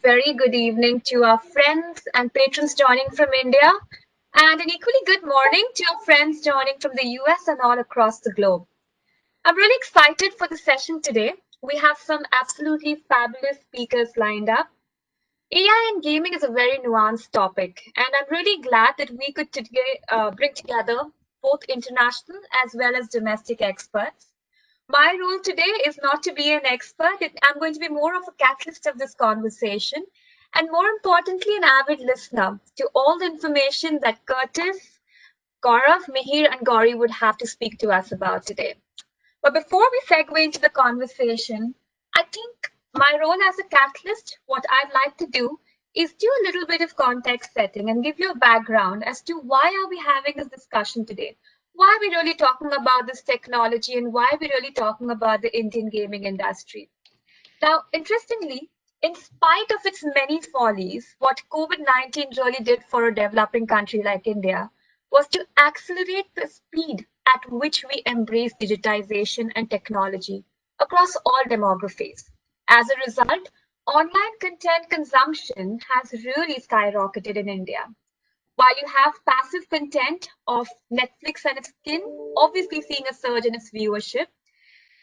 Very good evening to our friends and patrons joining from India, and an equally good morning to our friends joining from the US and all across the globe. I'm really excited for the session today. We have some absolutely fabulous speakers lined up. AI and gaming is a very nuanced topic, and I'm really glad that we could today bring together both international as well as domestic experts. My role today is not to be an expert. I'm going to be more of a catalyst of this conversation, and more importantly, an avid listener to all the information that Curtis, Gaurav, Mihir, and Gowree would have to speak to us about today. But before we segue into the conversation, I think my role as a catalyst, what I'd like to do is do a little bit of context setting and give you a background as to why are we having this discussion today? Why are we really talking about this technology and why are we really talking about the Indian gaming industry? Now, interestingly, in spite of its many follies, what COVID-19 really did for a developing country like India was to accelerate the speed at which we embrace digitization and technology across all demographics. As a result, online content consumption has really skyrocketed in India. While you have passive content of Netflix and its skin, obviously seeing a surge in its viewership,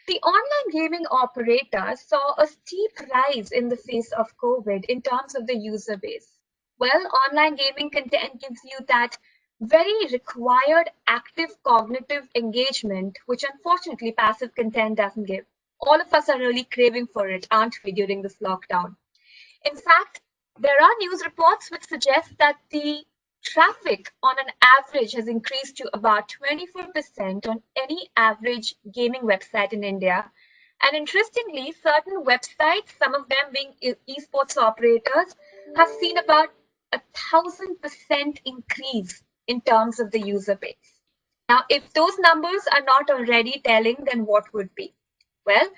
the online gaming operators saw a steep rise in the face of COVID in terms of the user base. Well, online gaming content gives you that very required active cognitive engagement, which unfortunately passive content doesn't give. All of us are really craving for it, aren't we, during this lockdown? In fact, there are news reports which suggest that the traffic on an average has increased to about 24% on any average gaming website in India. And interestingly, certain websites, some of them being esports operators, have seen about 1,000% increase in terms of the user base. Now, if those numbers are not already telling, then what would be? Well,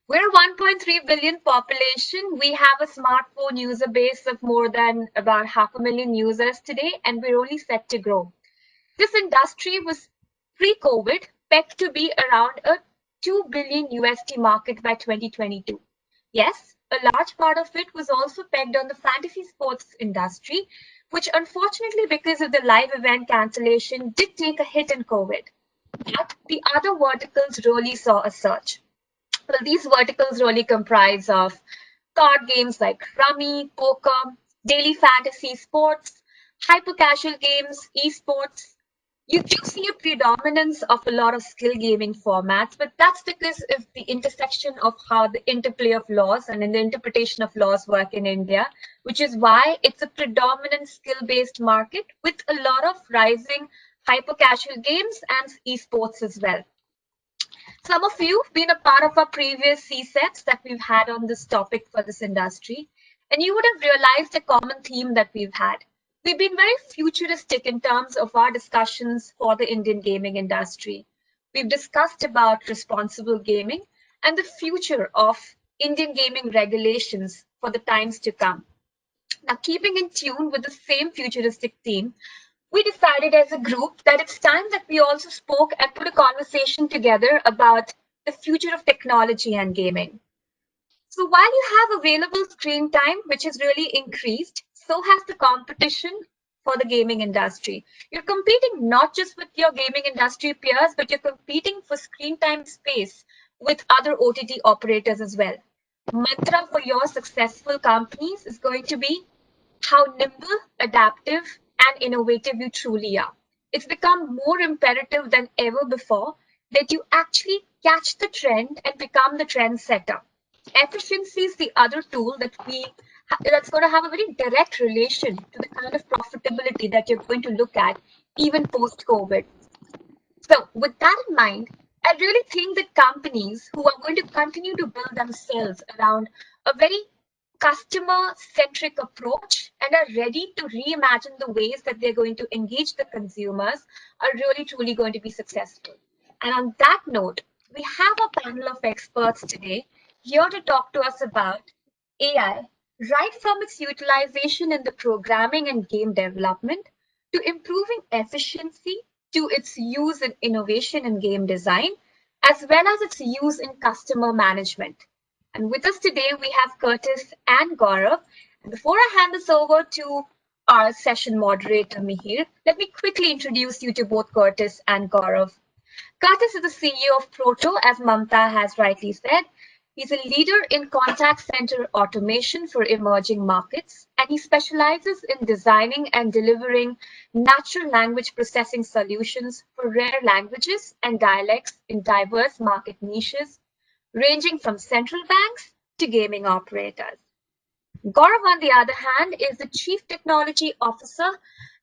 we're a 1.3 billion population. We have a smartphone user base of more than about 500,000 users today, and we're only set to grow. This industry was pre-COVID pegged to be around a 2 billion USD market by 2022. Yes, a large part of it was also pegged on the fantasy sports industry, which unfortunately, because of the live event cancellation, did take a hit in COVID. But the other verticals really saw a surge. Well, these verticals really comprise of card games like Rummy, Poker, daily fantasy sports, hyper casual games, esports. You do see a predominance of a lot of skill gaming formats, but that's because of the intersection of how the interplay of laws and in the interpretation of laws work in India, which is why it's a predominant skill-based market with a lot of rising hyper casual games and esports as well. Some of you have been a part of our previous cCeps that we've had on this topic for this industry, and you would have realized a common theme that we've had. We've been very futuristic in terms of our discussions for the Indian gaming industry. We've discussed about responsible gaming and the future of Indian gaming regulations for the times to come. Now, keeping in tune with the same futuristic theme, we decided as a group that it's time that we also spoke and put a conversation together about the future of technology and gaming. So while you have available screen time, which has really increased, so has the competition for the gaming industry. You're competing not just with your gaming industry peers, but you're competing for screen time space with other OTT operators as well. Mantra for your successful companies is going to be how nimble, adaptive, and innovative you truly are. It's become more imperative than ever before that you actually catch the trend and become the trendsetter. Efficiency is the other tool that's going to have a very direct relation to the kind of profitability that you're going to look at even post COVID. So, with that in mind, I really think that companies who are going to continue to build themselves around a very customer centric approach and are ready to reimagine the ways that they're going to engage the consumers are really truly going to be successful. And on that note, we have a panel of experts today here to talk to us about AI, right from its utilization in the programming and game development to improving efficiency to its use in innovation and game design, as well as its use in customer management. And with us today, we have Curtis and Gaurav. Before I hand this over to our session moderator, Mihir, let me quickly introduce you to both Curtis and Gaurav. Curtis is the CEO of Proto, as Mamta has rightly said. He's a leader in contact center automation for emerging markets, and he specializes in designing and delivering natural language processing solutions for rare languages and dialects in diverse market niches, ranging from central banks to gaming operators. Gaurav, on the other hand, is the Chief Technology Officer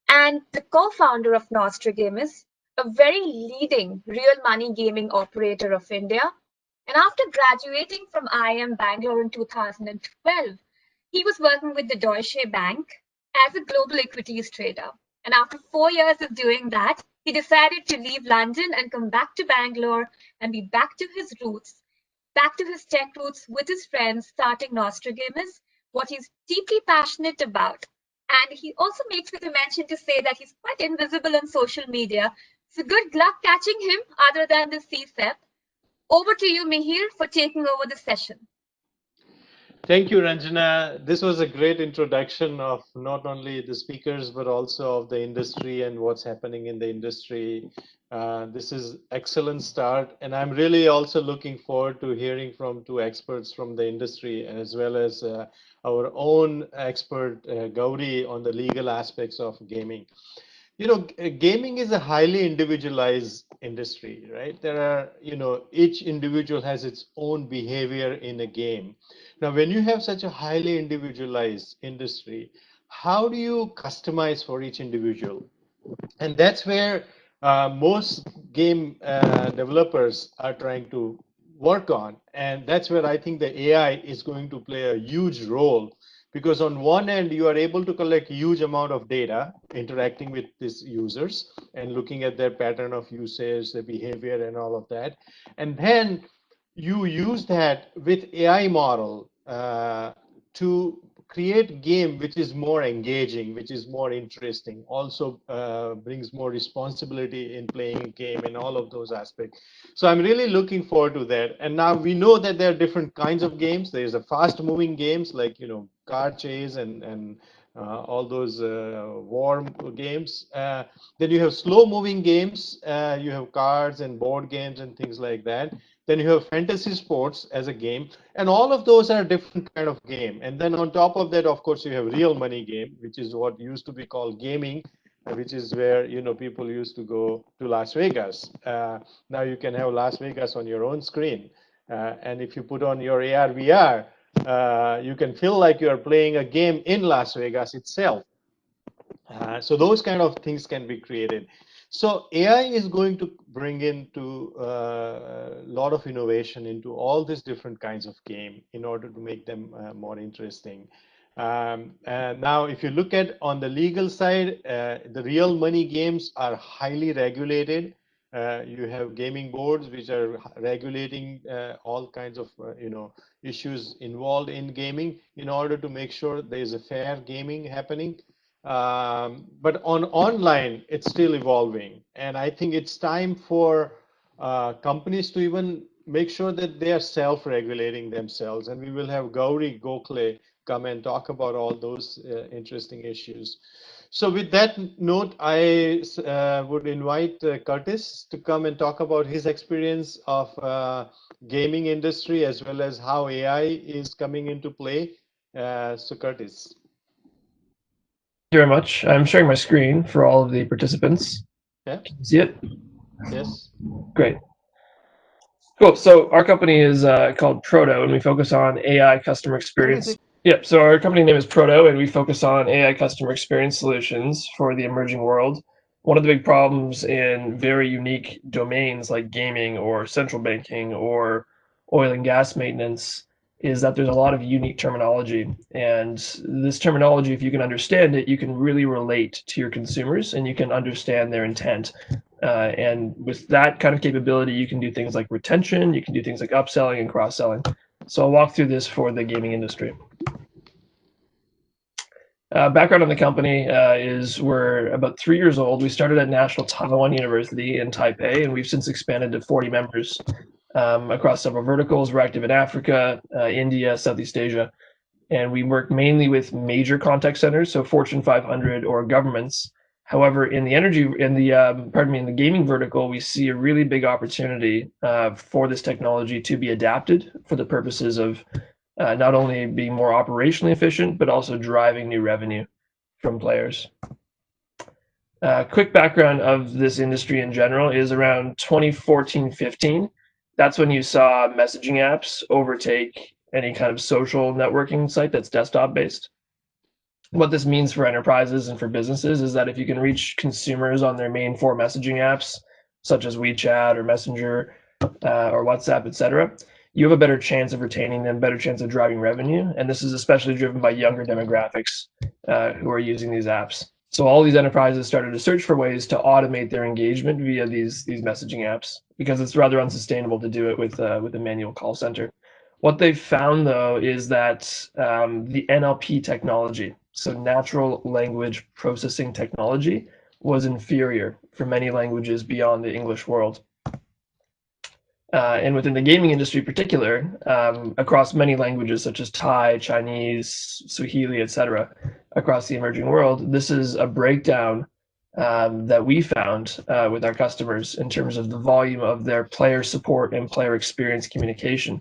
and the co-founder of Nostragamus, a very leading real money gaming operator of India. And after graduating from IIM Bangalore in 2012, he was working with the Deutsche Bank as a global equities trader. And after 4 years of doing that, he decided to leave London and come back to Bangalore and be back to his roots, back to his tech roots with his friends, starting Nostragamus, what he's deeply passionate about. And he also makes it a mention to say that he's quite invisible on social media. So good luck catching him other than the cCep. Over to you, Mihir, for taking over the session. Thank you, Ranjana. This was a great introduction of not only the speakers, but also of the industry and what's happening in the industry. This is excellent start. And I'm really also looking forward to hearing from two experts from the industry, as well as our own expert, Gowree, on the legal aspects of gaming. Gaming is a highly individualized industry, right? There are, each individual has its own behavior in a game. Now, when you have such a highly individualized industry, how do you customize for each individual? And that's where most game developers are trying to work on. And that's where I think the AI is going to play a huge role, because on one end, you are able to collect huge amount of data interacting with these users and looking at their pattern of usage, their behavior, and all of that. And then you use that with AI model to create game which is more engaging, which is more interesting, also brings more responsibility in playing a game and all of those aspects. So I'm really looking forward to that. And now we know that there are different kinds of games. There's a fast moving games like, car chase and all those war games. Then you have slow moving games. You have cards and board games and things like that. Then you have fantasy sports as a game, and all of those are different kind of game. And then on top of that, of course, you have real money game, which is what used to be called gaming, which is where people used to go to Las Vegas. Now you can have Las Vegas on your own screen, and if you put on your AR VR, you can feel like you are playing a game in Las Vegas itself. So those kind of things can be created. So AI is going to bring into a lot of innovation into all these different kinds of game in order to make them more interesting. And now, if you look at on the legal side, the real money games are highly regulated. You have gaming boards which are regulating all kinds of issues involved in gaming in order to make sure there is a fair gaming happening. But on online, it's still evolving. And I think it's time for companies to even make sure that they are self-regulating themselves. And we will have Gowree Gokhale come and talk about all those interesting issues. So with that note, I would invite Curtis to come and talk about his experience of gaming industry, as well as how AI is coming into play. So Curtis. Thank you very much. I'm sharing my screen for all of the participants. Yeah. Can you see it? Yes. Great. Cool. So our company is called Proto, and we focus on AI customer experience. Yep. So our company name is Proto, and we focus on AI customer experience solutions for the emerging world. One of the big problems in very unique domains like gaming or central banking or oil and gas maintenance is that there's a lot of unique terminology. And this terminology, if you can understand it, you can really relate to your consumers and you can understand their intent. And with that kind of capability, you can do things like retention, you can do things like upselling and cross-selling. So I'll walk through this for the gaming industry. Background on the company is we're about 3 years old. We started at National Taiwan University in Taipei, and we've since expanded to 40 members across several verticals. We're active in Africa, India, Southeast Asia. and we work mainly with major contact centers, so Fortune 500 or governments. However, in the in the gaming vertical, we see a really big opportunity for this technology to be adapted for the purposes of not only being more operationally efficient, but also driving new revenue from players. Quick background of this industry in general is around 2014-15. That's when you saw messaging apps overtake any kind of social networking site that's desktop based. What this means for enterprises and for businesses is that if you can reach consumers on their main 4 messaging apps, such as WeChat or Messenger or WhatsApp, etc., you have a better chance of retaining them, better chance of driving revenue. And this is especially driven by younger demographics who are using these apps. So all these enterprises started to search for ways to automate their engagement via these messaging apps, because it's rather unsustainable to do it with a manual call center. What they've found, though, is that the NLP technology, so natural language processing technology, was inferior for many languages beyond the English world. And within the gaming industry in particular, across many languages such as Thai, Chinese, Swahili, etc., across the emerging world, this is a breakdown that we found with our customers in terms of the volume of their player support and player experience communication.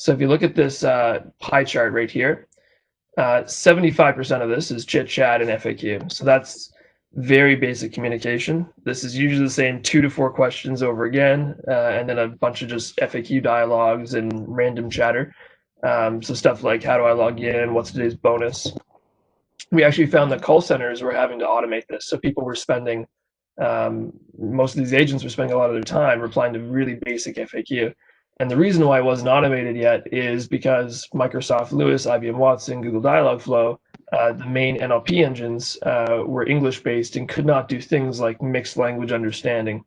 So if you look at this pie chart right here, 75% of this is chit chat and FAQ. So that's very basic communication. This is usually the same 2 to 4 questions over again, and then a bunch of just FAQ dialogues and random chatter. So stuff like, how do I log in? What's today's bonus? We actually found that call centers were having to automate this. So people were spending, most of these agents were spending a lot of their time replying to really basic FAQ. And the reason why it wasn't automated yet is because Microsoft Lewis, IBM Watson, Google Dialogflow, the main NLP engines were English-based and could not do things like mixed language understanding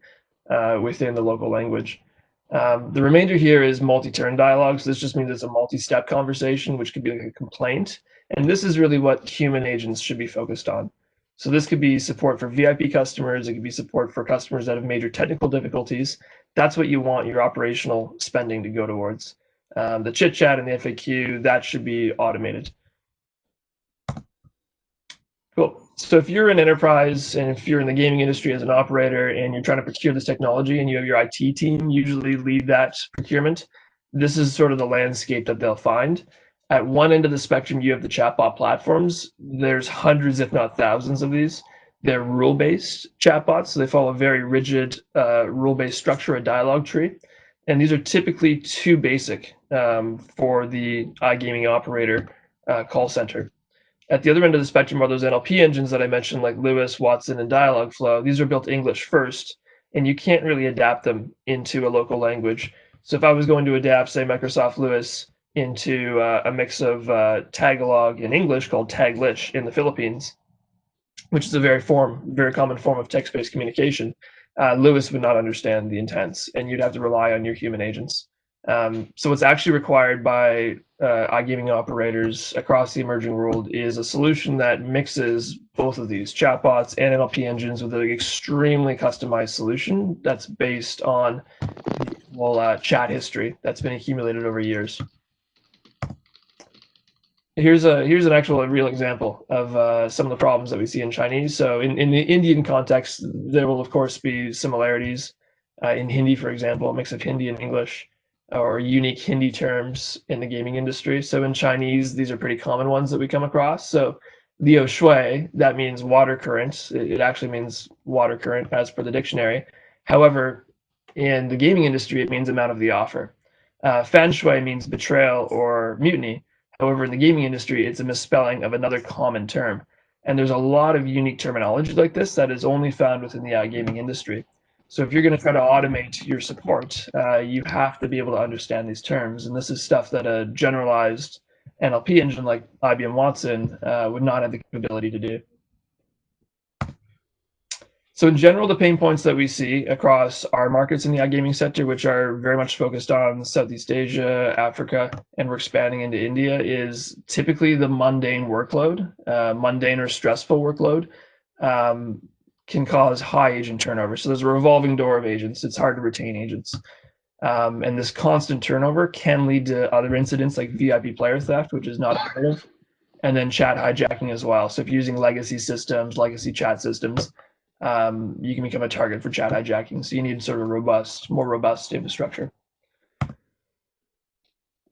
within the local language. The remainder here is multi-turn dialogues. This just means it's a multi-step conversation, which could be like a complaint. And this is really what human agents should be focused on. So this could be support for VIP customers. It could be support for customers that have major technical difficulties. That's what you want your operational spending to go towards. The chit chat and the FAQ, that should be automated. Cool. So if you're an enterprise and if you're in the gaming industry as an operator and you're trying to procure this technology and you have your IT team usually lead that procurement, this is sort of the landscape that they'll find. At one end of the spectrum, you have the chatbot platforms. There's hundreds, if not thousands of these. They're rule-based chatbots, so they follow a very rigid rule-based structure, a dialogue tree. And these are typically too basic for the iGaming operator call center. At the other end of the spectrum are those NLP engines that I mentioned, like Lewis, Watson, and Dialogflow. These are built English first, and you can't really adapt them into a local language. So if I was going to adapt, say, Microsoft Lewis into a mix of Tagalog and English called Taglish in the Philippines, which is a very common form of text-based communication, Lewis would not understand the intents, and you'd have to rely on your human agents. So what's actually required by iGaming operators across the emerging world is a solution that mixes both of these chatbots and NLP engines with an extremely customized solution that's based on chat history that's been accumulated over years. Here's an actual real example of some of the problems that we see in Chinese. So in the Indian context, there will of course be similarities in Hindi, for example, a mix of Hindi and English, or unique Hindi terms in the gaming industry. So in Chinese, these are pretty common ones that we come across. So liu shui, that means water current. It actually means water current as per the dictionary. However, in the gaming industry, it means amount of the offer. Fan shui means betrayal or mutiny. However, in the gaming industry, it's a misspelling of another common term. And there's a lot of unique terminology like this that is only found within the gaming industry. So if you're going to try to automate your support, you have to be able to understand these terms. And this is stuff that a generalized NLP engine like IBM Watson would not have the capability to do. So in general, the pain points that we see across our markets in the iGaming sector, which are very much focused on Southeast Asia, Africa, and we're expanding into India, is typically the mundane workload, mundane or stressful workload, can cause high agent turnover. So there's a revolving door of agents. It's hard to retain agents. And this constant turnover can lead to other incidents like VIP player theft, which is not unheard of, and then chat hijacking as well. So if you're using legacy systems, legacy chat systems, you can become a target for chat hijacking. So you need sort of more robust infrastructure.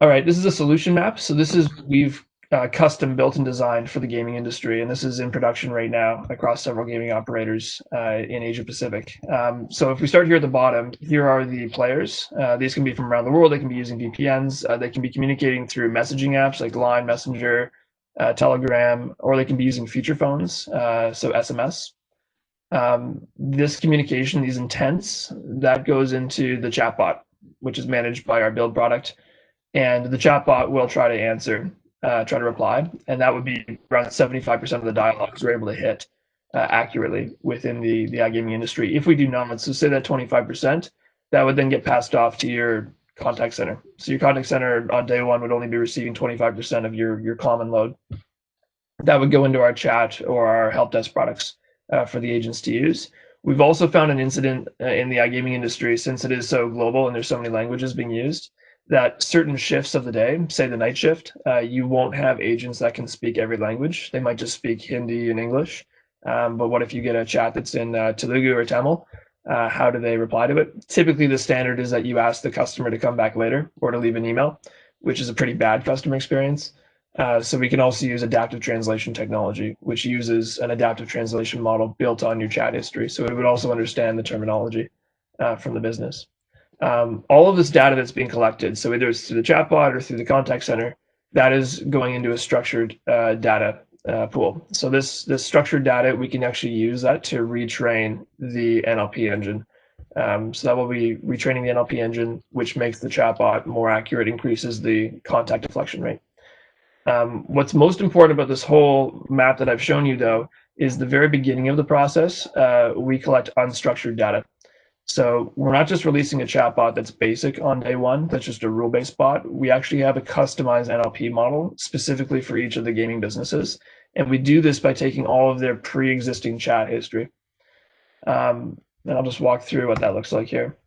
All right, this is a solution map. So we've custom built and designed for the gaming industry, and this is in production right now across several gaming operators in Asia Pacific. So if we start here at the bottom, here are the players. These can be from around the world. They can be using VPNs. They can be communicating through messaging apps like Line, Messenger, Telegram, or they can be using feature phones, so SMS. This communication, these intents, that goes into the chatbot, which is managed by our build product. And the chatbot will try to answer, try to reply, and that would be around 75% of the dialogues we're able to hit accurately within the iGaming industry. If we do not, so say that 25%, that would then get passed off to your contact center. So your contact center on day one would only be receiving 25% of your common load. That would go into our chat or our help desk products for the agents to use. We've also found an incident in the iGaming industry, since it is so global and there's so many languages being used, that certain shifts of the day, say the night shift, you won't have agents that can speak every language. They might just speak Hindi and English. But what if you get a chat that's in Telugu or Tamil? How do they reply to it? Typically, the standard is that you ask the customer to come back later or to leave an email, which is a pretty bad customer experience. So we can also use adaptive translation technology, which uses an adaptive translation model built on your chat history. So it would also understand the terminology from the business. All of this data that's being collected, so either it's through the chatbot or through the contact center, that is going into a structured data pool. So this structured data, we can actually use that to retrain the NLP engine. So that will be retraining the NLP engine, which makes the chatbot more accurate, increases the contact deflection rate. What's most important about this whole map that I've shown you, though, is the very beginning of the process. We collect unstructured data. So we're not just releasing a chatbot that's basic on day one, that's just a rule-based bot. We actually have a customized NLP model specifically for each of the gaming businesses. And we do this by taking all of their pre-existing chat history. And I'll just walk through what that looks like here.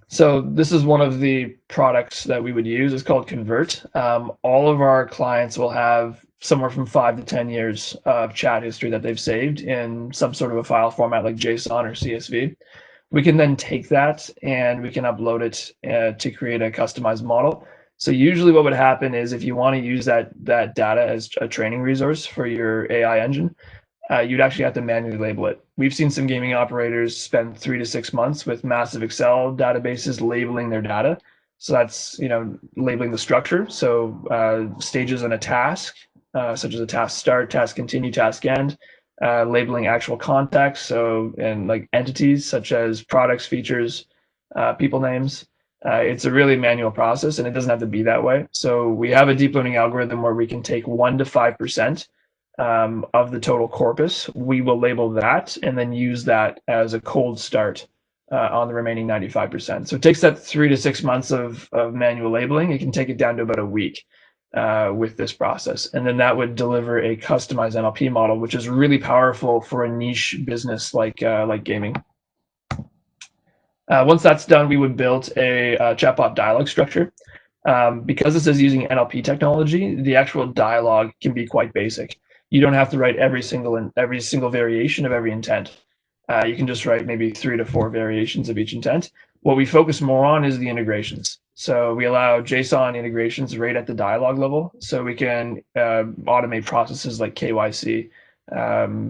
So this is one of the products that we would use. It's called Convert. All of our clients will have somewhere from 5 to 10 years of chat history that they've saved in some sort of a file format like JSON or CSV. We can then take that and we can upload it to create a customized model. So usually what would happen is if you want to use that data as a training resource for your AI engine, you'd actually have to manually label it. We've seen some gaming operators spend 3 to 6 months with massive Excel databases labeling their data. So that's, labeling the structure. So stages on a task, such as a task start, task continue, task end. Labeling actual context, and like entities such as products, features, people names. It's a really manual process, and it doesn't have to be that way. So we have a deep learning algorithm where we can take 1 to 5% of the total corpus. We will label that and then use that as a cold start on the remaining 95%. So it takes that 3 to 6 months of manual labeling. It can take it down to about a week. With this process, and then that would deliver a customized NLP model, which is really powerful for a niche business like gaming. Once that's done, we would build a chatbot dialogue structure. Because this is using NLP technology, the actual dialogue can be quite basic. You don't have to write every single variation of every intent. You can just write maybe 3 to 4 variations of each intent. What we focus more on is the integrations. So we allow JSON integrations right at the dialogue level. So we can automate processes like KYC,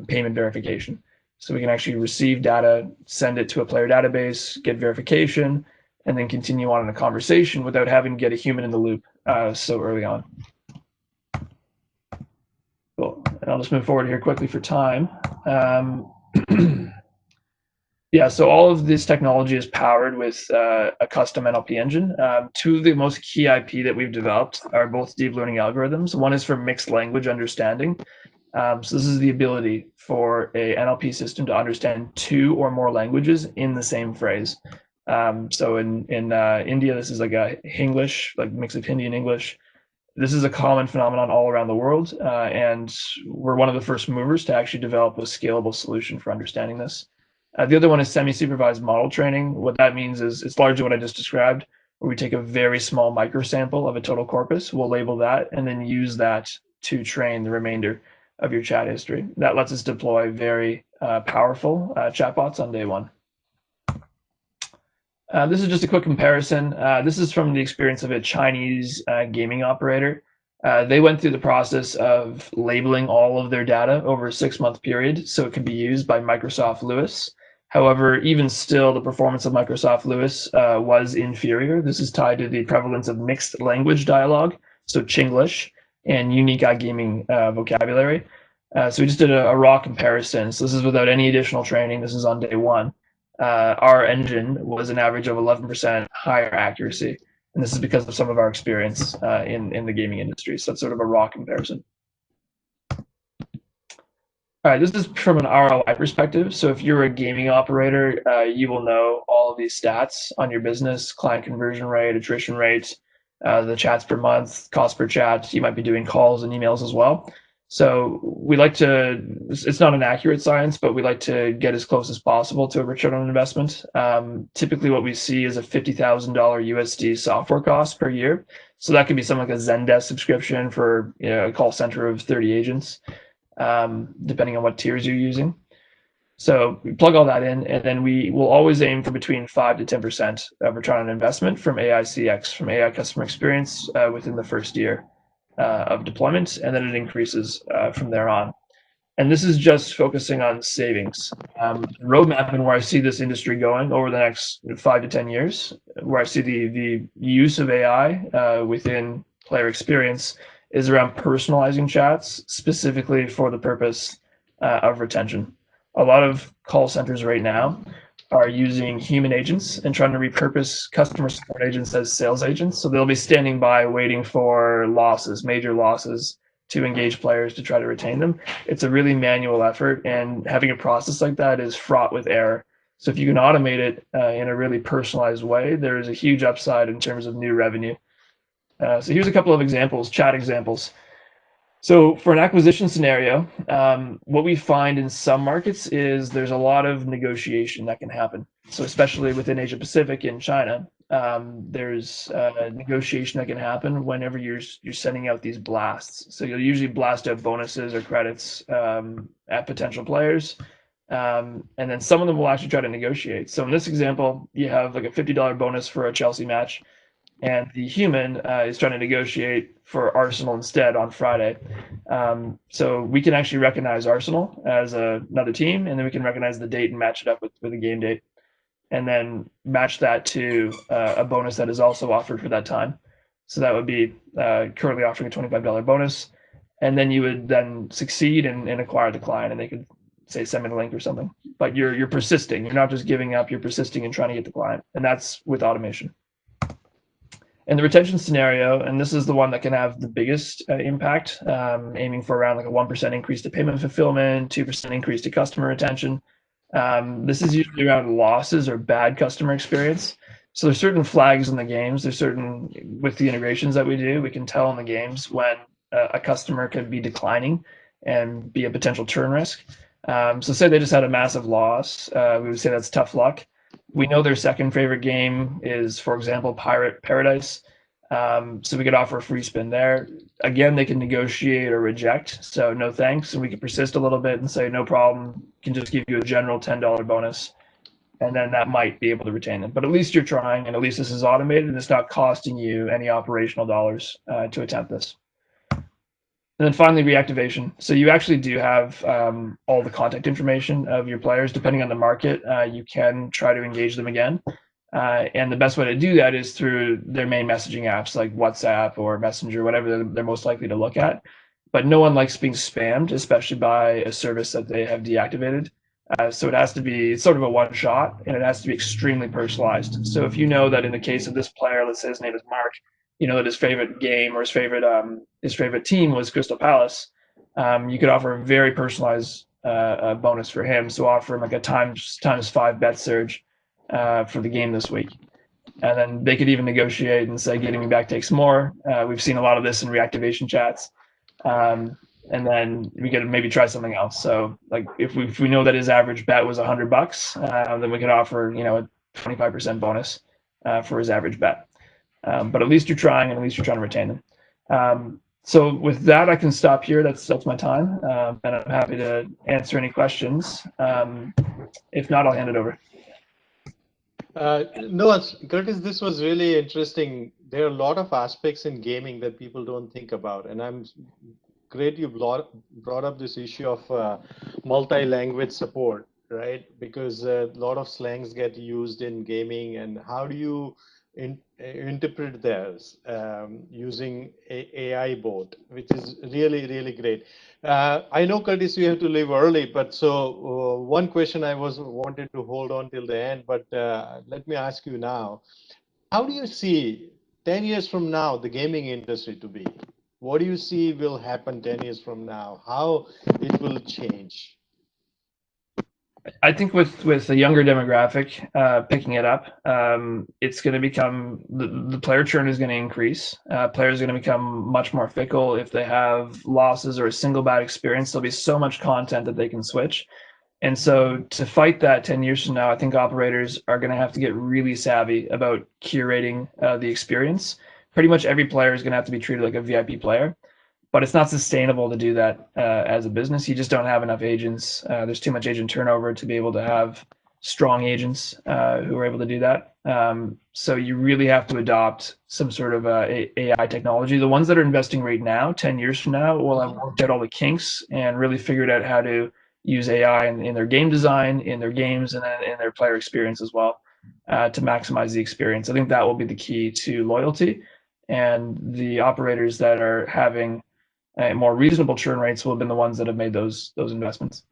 payment verification. So we can actually receive data, send it to a player database, get verification, and then continue on in a conversation without having to get a human in the loop so early on. Cool. And I'll just move forward here quickly for time. Yeah, so all of this technology is powered with a custom NLP engine. 2 of the most key IP that we've developed are both deep learning algorithms. One is for mixed language understanding. So this is the ability for a NLP system to understand 2 or more languages in the same phrase. So in India, this is like a Hinglish, like mix of Hindi and English. This is a common phenomenon all around the world, and we're one of the first movers to actually develop a scalable solution for understanding this. The other one is semi-supervised model training. What that means is it's largely what I just described, where we take a very small microsample of a total corpus, we'll label that, and then use that to train the remainder of your chat history. That lets us deploy very powerful chatbots on day one. This is just a quick comparison. This is from the experience of a Chinese gaming operator. They went through the process of labeling all of their data over a 6-month period so it could be used by Microsoft Lewis. However, even still, the performance of Microsoft Lewis was inferior. This is tied to the prevalence of mixed language dialogue, so Chinglish, and unique iGaming vocabulary. So we just did a raw comparison. So this is without any additional training. This is on day one. Our engine was an average of 11% higher accuracy. And this is because of some of our experience in the gaming industry. So that's sort of a raw comparison. All right, this is from an ROI perspective. So if you're a gaming operator, you will know all of these stats on your business: client conversion rate, attrition rate, the chats per month, cost per chat. You might be doing calls and emails as well. So we like to, it's not an accurate science, but we like to get as close as possible to a return on investment. Typically what we see is a $50,000 USD software cost per year. So that could be something like a Zendesk subscription for a call center of 30 agents, depending on what tiers you're using. So we plug all that in, and then we will always aim for between 5 to 10% of return on investment from AI CX, from AI customer experience within the first year of deployment, and then it increases from there on. And this is just focusing on savings. Roadmap and where I see this industry going over the next 5 to 10 years, where I see the use of AI within player experience is around personalizing chats, specifically for the purpose of retention. A lot of call centers right now are using human agents and trying to repurpose customer support agents as sales agents. So they'll be standing by waiting for losses, major losses, to engage players to try to retain them. It's a really manual effort, and having a process like that is fraught with error. So if you can automate it in a really personalized way, there is a huge upside in terms of new revenue. So here's a couple of examples, chat examples. So for an acquisition scenario, what we find in some markets is there's a lot of negotiation that can happen. So especially within Asia Pacific and China, there's negotiation that can happen whenever you're sending out these blasts. So you'll usually blast out bonuses or credits at potential players, and then some of them will actually try to negotiate. So in this example, you have like a $50 bonus for a Chelsea match, and the human is trying to negotiate for Arsenal instead on Friday. So we can actually recognize Arsenal as another team, and then we can recognize the date and match it up with a game date, and then match that to a bonus that is also offered for that time. So that would be currently offering a $25 bonus, and then you would then succeed and acquire the client, and they could say send me the link or something. But you're persisting. You're not just giving up. You're persisting and trying to get the client, and that's with automation. And the retention scenario, and this is the one that can have the biggest impact, aiming for around like a 1% increase to payment fulfillment, 2% increase to customer retention. This is usually around losses or bad customer experience. So there's certain flags in the games. There's certain, with the integrations that we do, we can tell in the games when a customer could be declining and be a potential churn risk. So say they just had a massive loss, we would say that's tough luck. We know their second favorite game is, for example, Pirate Paradise. So we could offer a free spin there. Again, they can negotiate or reject. So no thanks. And we could persist a little bit and say, no problem, can just give you a general $10 bonus. And then that might be able to retain them. But at least you're trying, and at least this is automated, and it's not costing you any operational dollars to attempt this. And then finally, reactivation. So you actually do have all the contact information of your players. Depending on the market, you can try to engage them again. And the best way to do that is through their main messaging apps like WhatsApp or Messenger, whatever they're most likely to look at. But no one likes being spammed, especially by a service that they have deactivated. So it has to be sort of a one shot, and it has to be extremely personalized. So if you know that in the case of this player, let's say his name is Mark, you know that his favorite game or his favorite team was Crystal Palace, you could offer a very personalized bonus for him. So offer him like a times 5 bet surge for the game this week. And then they could even negotiate and say, getting me back takes more. We've seen a lot of this in reactivation chats. and then we could maybe try something else. So like if we know that his average bet was $100, then we could offer a 25% bonus for his average bet. But at least you're trying, and at least you're trying to retain them. So with that, I can stop here. That's my time, and I'm happy to answer any questions. If not, I'll hand it over. No, Curtis, this was really interesting. There are a lot of aspects in gaming that people don't think about, and I'm great you brought up this issue of multi-language support, right? Because a lot of slangs get used in gaming, and how do you interpret those using AI bot, which is really, really great. I know, Curtis, you have to leave early, but so one question I wanted to hold on till the end, but let me ask you now. How do you see 10 years from now the gaming industry to be? What do you see will happen 10 years from now? How it will change? I think with a younger demographic picking it up, it's going to become the player churn is going to increase. Players are going to become much more fickle. If they have losses or a single bad experience, there'll be so much content that they can switch. And so to fight that 10 years from now, I think operators are going to have to get really savvy about curating the experience. Pretty much every player is going to have to be treated like a VIP player, but it's not sustainable to do that as a business. You just don't have enough agents. There's too much agent turnover to be able to have strong agents who are able to do that. So you really have to adopt some sort of AI technology. The ones that are investing right now, 10 years from now, will have worked out all the kinks and really figured out how to use AI in their game design, in their games, and in their player experience as well to maximize the experience. I think that will be the key to loyalty. And the operators that are having more reasonable churn rates will have been the ones that have made those investments.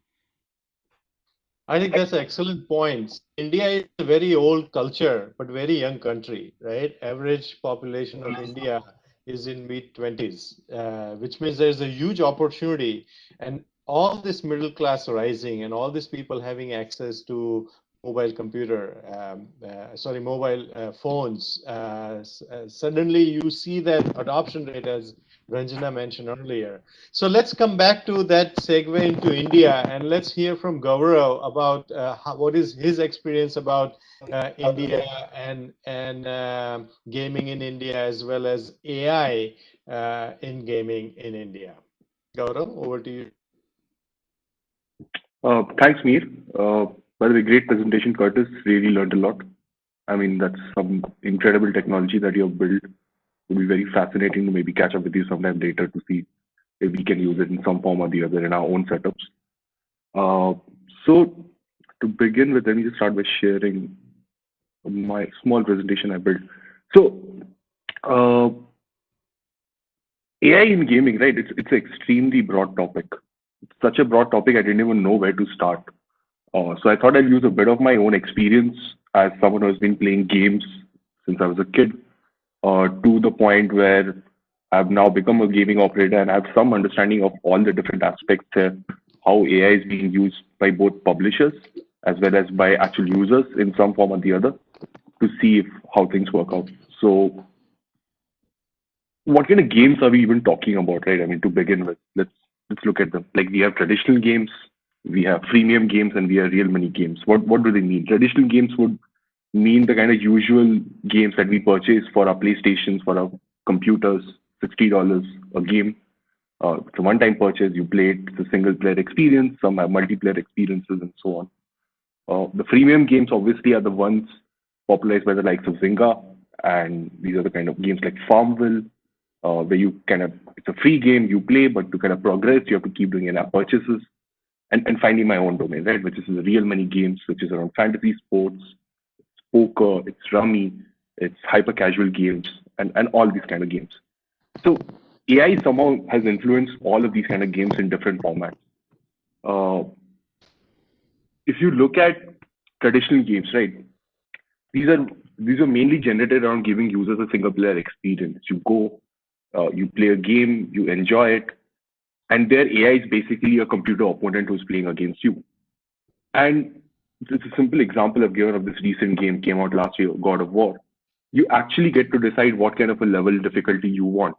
I think that's an excellent point. India is a very old culture, but very young country, right? Average population of India is in mid-20s, which means there's a huge opportunity. And all this middle class rising and all these people having access to mobile phones, suddenly you see that adoption rate, as Ranjana mentioned earlier. So let's come back to that segue into India, and let's hear from Gaurav about what is his experience about India and gaming in India, as well as AI in gaming in India. Gaurav, over to you. Thanks, Mihir. By the way, great presentation, Curtis. Really learned a lot. I mean, that's some incredible technology that you have built. It will be very fascinating to maybe catch up with you sometime later to see if we can use it in some form or the other in our own setups. So to begin with, let me just start by sharing my small presentation I built. So AI in gaming, right? It's an extremely broad topic. It's such a broad topic, I didn't even know where to start. So I thought I'd use a bit of my own experience as someone who has been playing games since I was a kid, to the point where I've now become a gaming operator and I have some understanding of all the different aspects there, how AI is being used by both publishers as well as by actual users in some form or the other to see how things work out. So what kind of games are we even talking about, right? I mean, to begin with, let's look at them. Like we have traditional games, we have freemium games, and we have real money games. What do they mean? Traditional games would mean the kind of usual games that we purchase for our PlayStations, for our computers, $60 a game. It's a one-time purchase. You play it. It's a single-player experience. Some have multiplayer experiences and so on. The freemium games obviously are the ones popularized by the likes of Zynga, and these are the kind of games like Farmville, where you it's a free game you play, but to kind of progress, you have to keep doing in-app purchases. And finding my own domain, right, which is the real money games, which is around fantasy sports, poker, it's rummy, it's hyper casual games, and all these kind of games. So AI somehow has influenced all of these kind of games in different formats. If you look at traditional games, right, these are mainly generated around giving users a single player experience. You go, you play a game, you enjoy it, and their AI is basically a computer opponent who's playing against you. And it's a simple example I've given of this recent game came out last year, God of War. You actually get to decide what kind of a level difficulty you want.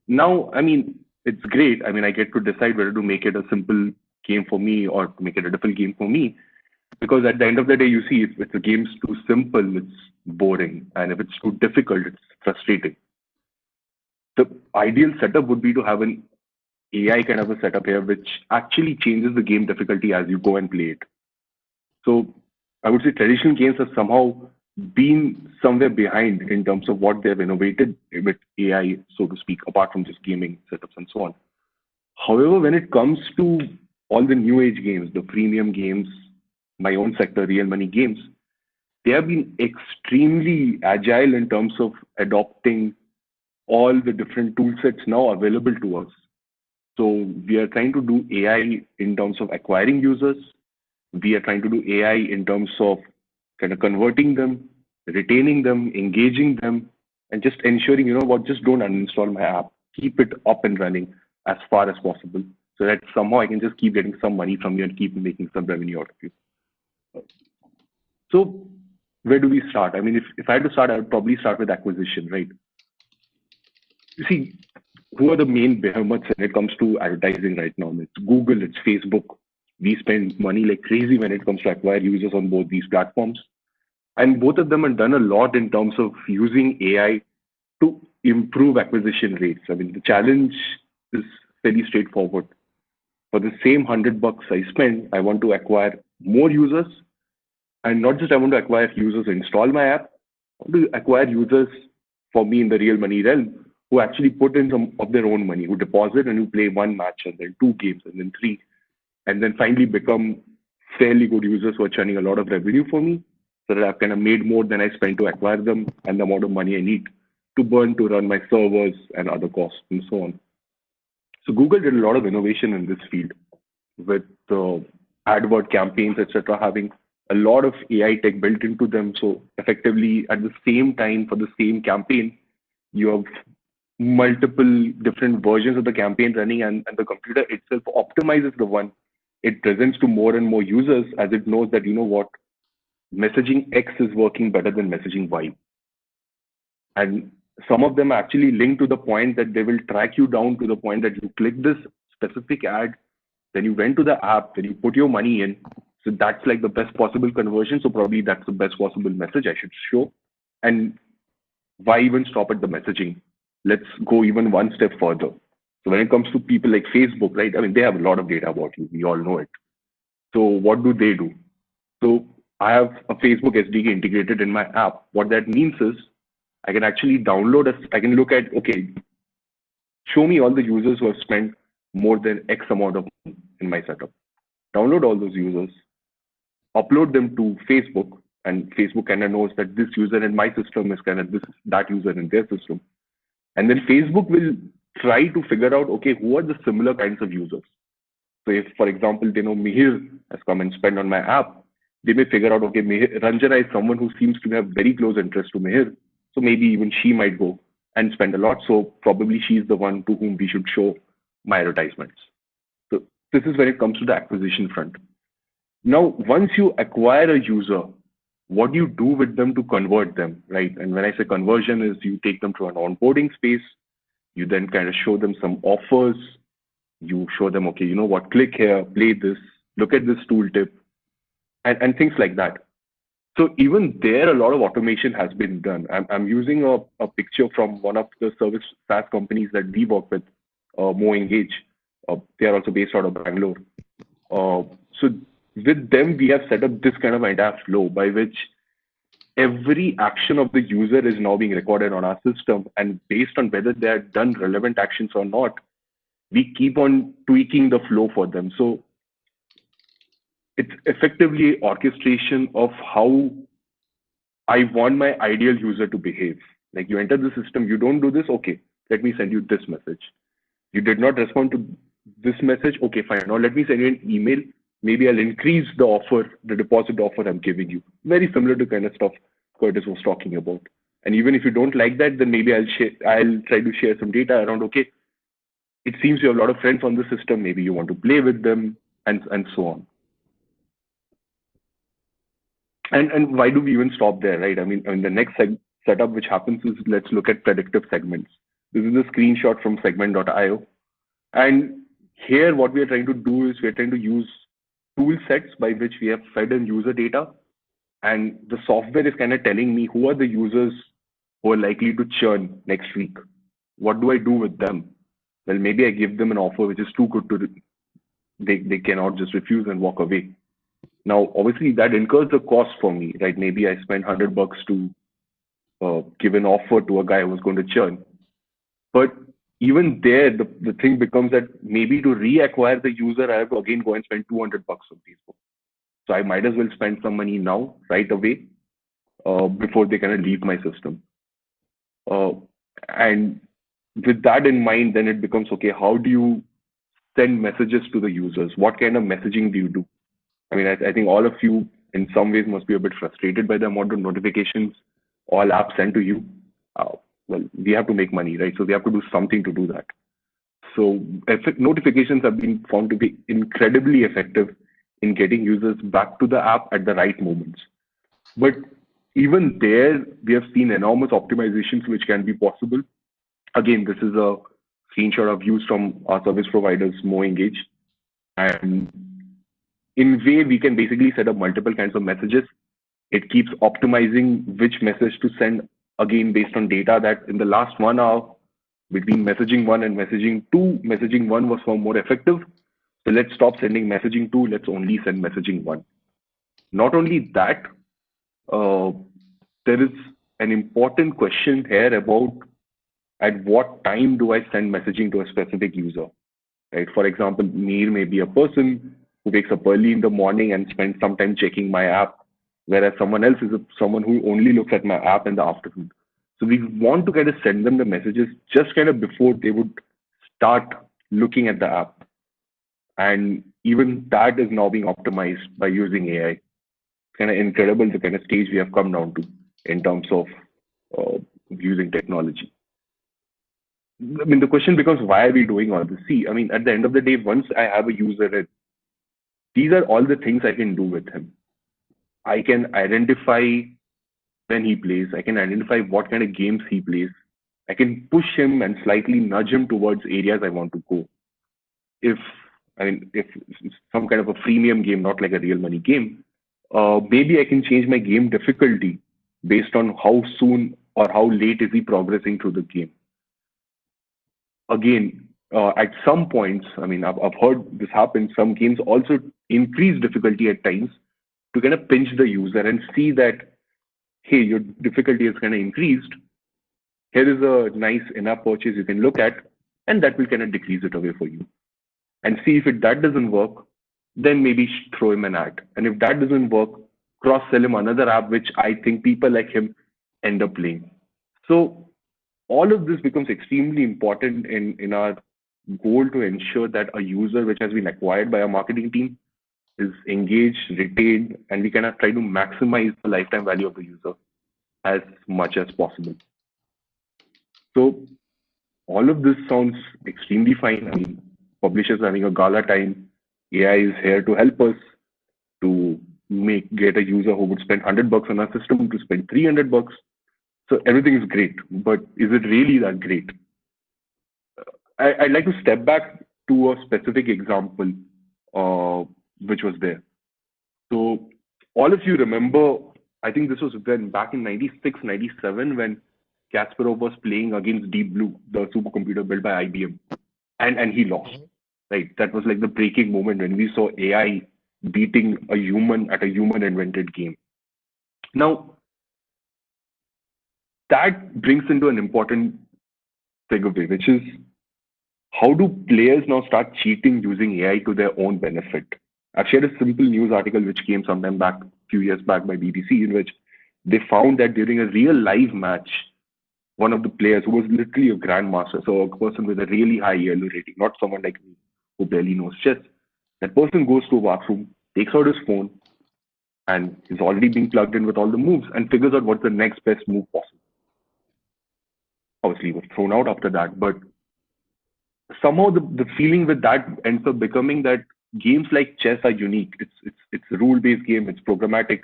Now, I mean, it's great. I mean, I get to decide whether to make it a simple game for me or to make it a difficult game for me. Because at the end of the day, you see, if the game's too simple, it's boring. And if it's too difficult, it's frustrating. The ideal setup would be to have an AI kind of a setup here, which actually changes the game difficulty as you go and play it. So I would say traditional games have somehow been somewhere behind in terms of what they've innovated with AI, so to speak, apart from just gaming setups and so on. However, when it comes to all the new age games, the premium games, my own sector, real money games, they have been extremely agile in terms of adopting all the different tool sets now available to us. So we are trying to do AI in terms of acquiring users. We are trying to do AI in terms of kind of converting them, retaining them, engaging them, and just ensuring, just don't uninstall my app. Keep it up and running as far as possible so that somehow I can just keep getting some money from you and keep making some revenue out of you. So where do we start? I mean, if I had to start, I would probably start with acquisition, right? You see, who are the main behemoths when it comes to advertising right now? It's Google, it's Facebook. We spend money like crazy when it comes to acquire users on both these platforms. And both of them have done a lot in terms of using AI to improve acquisition rates. I mean, the challenge is fairly straightforward. For the same $100 I spend, I want to acquire more users. And not just I want to acquire users to install my app, I want to acquire users for me in the real money realm who actually put in some of their own money, who deposit and who play one match and then 2 games and then 3, and then finally become fairly good users who are churning a lot of revenue for me, so that I've kind of made more than I spent to acquire them and the amount of money I need to burn to run my servers and other costs and so on. So Google did a lot of innovation in this field with AdWord campaigns, etc., having a lot of AI tech built into them. So effectively, at the same time, for the same campaign, you have multiple different versions of the campaign running, and the computer itself optimizes the one it presents to more and more users as it knows that, messaging X is working better than messaging Y. And some of them are actually linked to the point that they will track you down to the point that you click this specific ad, then you went to the app, then you put your money in. So that's like the best possible conversion. So probably that's the best possible message I should show. And why even stop at the messaging? Let's go even one step further. So when it comes to people like Facebook, right? I mean, they have a lot of data about you. We all know it. So what do? So I have a Facebook SDK integrated in my app. What that means is I can actually download I can look at, okay, show me all the users who have spent more than X amount of money in my setup. Download all those users, upload them to Facebook, and Facebook kind of knows that this user in my system is kind of that user in their system. And then Facebook will try to figure out, okay, who are the similar kinds of users. So if, for example, they know Mihir has come and spent on my app, they may figure out, okay, Ranjana is someone who seems to have very close interest to Mihir. So maybe even she might go and spend a lot. So probably she's the one to whom we should show my advertisements. So this is when it comes to the acquisition front. Now, once you acquire a user, what do you do with them to convert them, right? And when I say conversion is you take them to an onboarding space, you then kind of show them some offers, you show them, okay, you know what, click here, play this, look at this tooltip, and things like that. So even there, a lot of automation has been done. I'm using a picture from one of the service SaaS companies that we work with, Mo Engage. They are also based out of Bangalore. So with them, we have set up this kind of entire flow by which every action of the user is now being recorded on our system. And based on whether they have done relevant actions or not, we keep on tweaking the flow for them. So it's effectively orchestration of how I want my ideal user to behave. Like you enter the system, you don't do this, okay, let me send you this message. You did not respond to this message, okay, fine. Now let me send you an email. Maybe I'll increase the offer, the deposit offer I'm giving you. Very similar to kind of stuff Curtis was talking about. And even if you don't like that, then maybe I'll try to share some data around, okay, it seems you have a lot of friends on the system, maybe you want to play with them, and so on. And why do we even stop there, right? I mean the next setup which happens is let's look at predictive segments. This is a screenshot from segment.io. And here, what we are trying to do is we are trying to use tool sets by which we have fed in user data. And the software is kind of telling me who are the users who are likely to churn next week. What do I do with them? Well, maybe I give them an offer which is too good to, they cannot just refuse and walk away. Now, obviously, that incurs a cost for me, right? Maybe I spend $100 to give an offer to a guy who's going to churn. But even there, the thing becomes that maybe to reacquire the user, I have to again go and spend $200 on Facebook. So I might as well spend some money now, right away, before they kind of leave my system. And with that in mind, then it becomes, okay, how do you send messages to the users? What kind of messaging do you do? I mean, I think all of you in some ways must be a bit frustrated by the amount of notifications all apps send to you. Well, we have to make money, right? So we have to do something to do that. So notifications have been found to be incredibly effective in getting users back to the app at the right moments. But even there, we have seen enormous optimizations which can be possible. Again, this is a screenshot of views from our service providers, MoEngage. And in way, we can basically set up multiple kinds of messages. It keeps optimizing which message to send, again, based on data that in the last 1 hour, between messaging 1 and messaging 2, messaging 1 was far more effective. So let's stop sending messaging 2, let's only send messaging 1. Not only that, there is an important question here about at what time do I send messaging to a specific user, right? For example, Mihir may be a person who wakes up early in the morning and spends some time checking my app, whereas someone else is someone who only looks at my app in the afternoon. So we want to kind of send them the messages just kind of before they would start looking at the app. And even that is now being optimized by using AI. It's kind of incredible the kind of stage we have come down to in terms of using technology. I mean, the question becomes, why are we doing all this? See, I mean, at the end of the day, once I have a user, these are all the things I can do with him. I can identify when he plays. I can identify what kind of games he plays. I can push him and slightly nudge him towards areas I want to go. If it's some kind of a freemium game, not like a real money game, maybe I can change my game difficulty based on how soon or how late is he progressing through the game. Again, at some points, I mean, I've heard this happen. Some games also increase difficulty at times to kind of pinch the user and see that, hey, your difficulty is kind of increased. Here is a nice in-app purchase you can look at, and that will kind of decrease it away for you. And see if that doesn't work, then maybe throw him an ad. And if that doesn't work, cross-sell him another app, which I think people like him end up playing. So all of this becomes extremely important in our goal to ensure that a user which has been acquired by our marketing team is engaged, retained, and we kind of try to maximize the lifetime value of the user as much as possible. So all of this sounds extremely fine. I mean, publishers are having a gala time. AI is here to help us to get a user who would spend $100 on our system to spend $300. So everything is great, but is it really that great? I'd like to step back to a specific example, which was there. So all of you remember, I think this was back in 96, 97, when Kasparov was playing against Deep Blue, the supercomputer built by IBM, and he lost. Right, that was like the breaking moment when we saw AI beating a human at a human-invented game. Now, that brings into an important segue, which is how do players now start cheating using AI to their own benefit? I've shared a simple news article which came sometime back, a few years back by BBC, in which they found that during a real live match, one of the players who was literally a grandmaster, so a person with a really high yellow rating, not someone like me who barely knows chess, that person goes to a bathroom, takes out his phone, and is already being plugged in with all the moves and figures out what's the next best move possible. Obviously, he was thrown out after that, but somehow the feeling with that ends up becoming that games like chess are unique. It's a rule-based game, it's programmatic,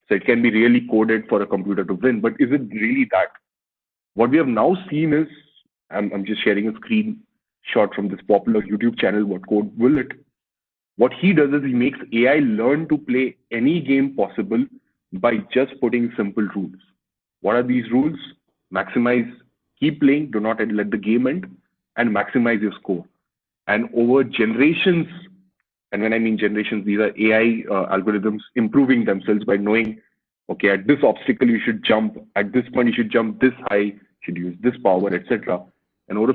so it can be really coded for a computer to win. But is it really that? What we have now seen is, I'm just sharing a screen, shot from this popular YouTube channel, What Code Will It? What he does is he makes AI learn to play any game possible by just putting simple rules. What are these rules? Maximize, keep playing, do not let the game end, and maximize your score. And over generations, and when I mean generations, these are AI algorithms improving themselves by knowing, okay, at this obstacle you should jump, at this point you should jump this high, you should use this power, etc. And over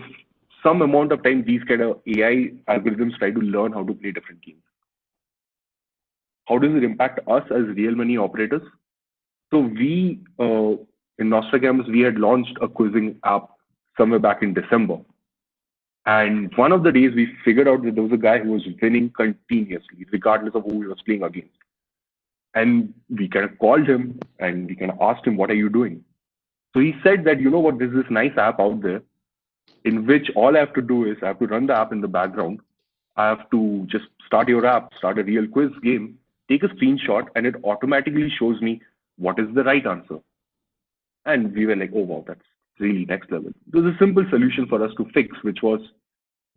some amount of time, these kind of AI algorithms try to learn how to play different games. How does it impact us as real money operators? So we, in Nostragamus, we had launched a quizzing app somewhere back in December. And one of the days we figured out that there was a guy who was winning continuously, regardless of who he was playing against. And we kind of called him and we kind of asked him, what are you doing? So he said that, you know what, there's this nice app out there in which all I have to do is I have to run the app in the background. I have to just start your app, start a real quiz game, take a screenshot, and it automatically shows me what is the right answer. And we were like, oh, wow, that's really next level. It was a simple solution for us to fix, which was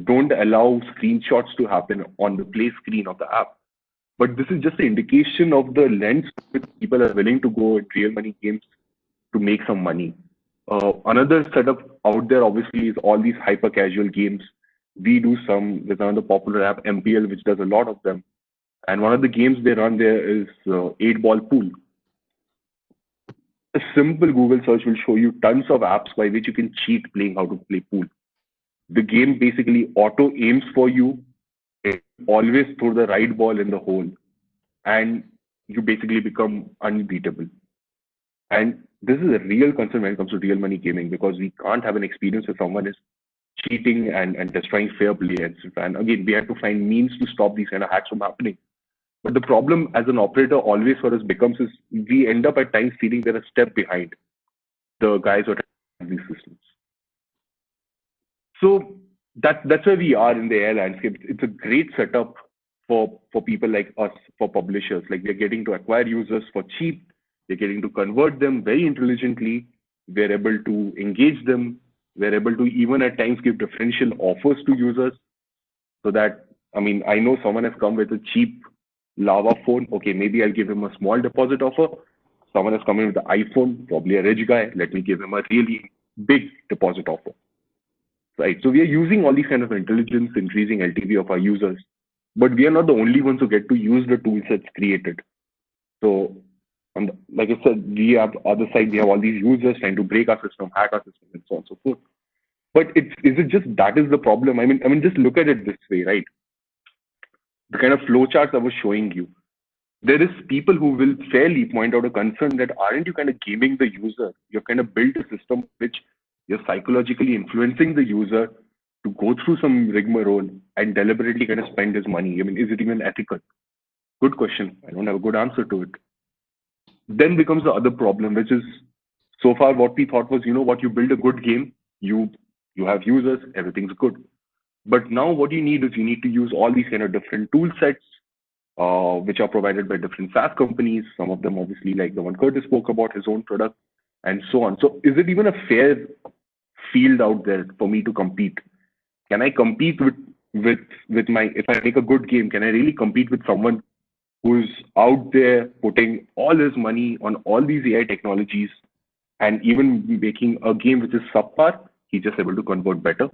don't allow screenshots to happen on the play screen of the app. But this is just an indication of the lens which people are willing to go in real money games to make some money. Another setup out there, obviously, is all these hyper casual games. We do some with another popular app, MPL, which does a lot of them. And one of the games they run there is 8-ball pool. A simple Google search will show you tons of apps by which you can cheat playing how to play pool. The game basically auto aims for you, it always throw the right ball in the hole, and you basically become unbeatable. And this is a real concern when it comes to real money gaming, because we can't have an experience where someone is cheating and destroying fair play. And again, we have to find means to stop these kind of hacks from happening. But the problem as an operator always for us becomes is we end up at times feeling they're a step behind the guys who are these systems. So that's where we are in the AI landscape. It's a great setup for people like us, for publishers. Like we're getting to acquire users for cheap. We're getting to convert them very intelligently. We're able to engage them. We're able to even at times give differential offers to users so that, I mean, I know someone has come with a cheap Lava phone. Okay, maybe I'll give him a small deposit offer. Someone has come in with the iPhone, probably a rich guy. Let me give him a really big deposit offer. Right. So we are using all these kind of intelligence, increasing LTV of our users, but we are not the only ones who get to use the tool sets created. So, like I said, we have the other side, we have all these users trying to break our system, hack our system, and so on and so forth. But is it just that is the problem? I mean, just look at it this way, right? The kind of flowcharts I was showing you. There is people who will fairly point out a concern that aren't you kind of gaming the user? You've kind of built a system which you're psychologically influencing the user to go through some rigmarole and deliberately kind of spend his money. I mean, is it even ethical? Good question. I don't have a good answer to it. Then becomes the other problem, which is so far what we thought was, you know what, you build a good game, you have users, everything's good. But now what you need is you need to use all these kind of different tool sets, which are provided by different SaaS companies. Some of them obviously like the one Curtis spoke about, his own product, and so on. So is it even a fair field out there for me to compete? Can I compete with my, if I make a good game, can I really compete with someone who's out there putting all his money on all these AI technologies and even making a game which is subpar, he's just able to convert better?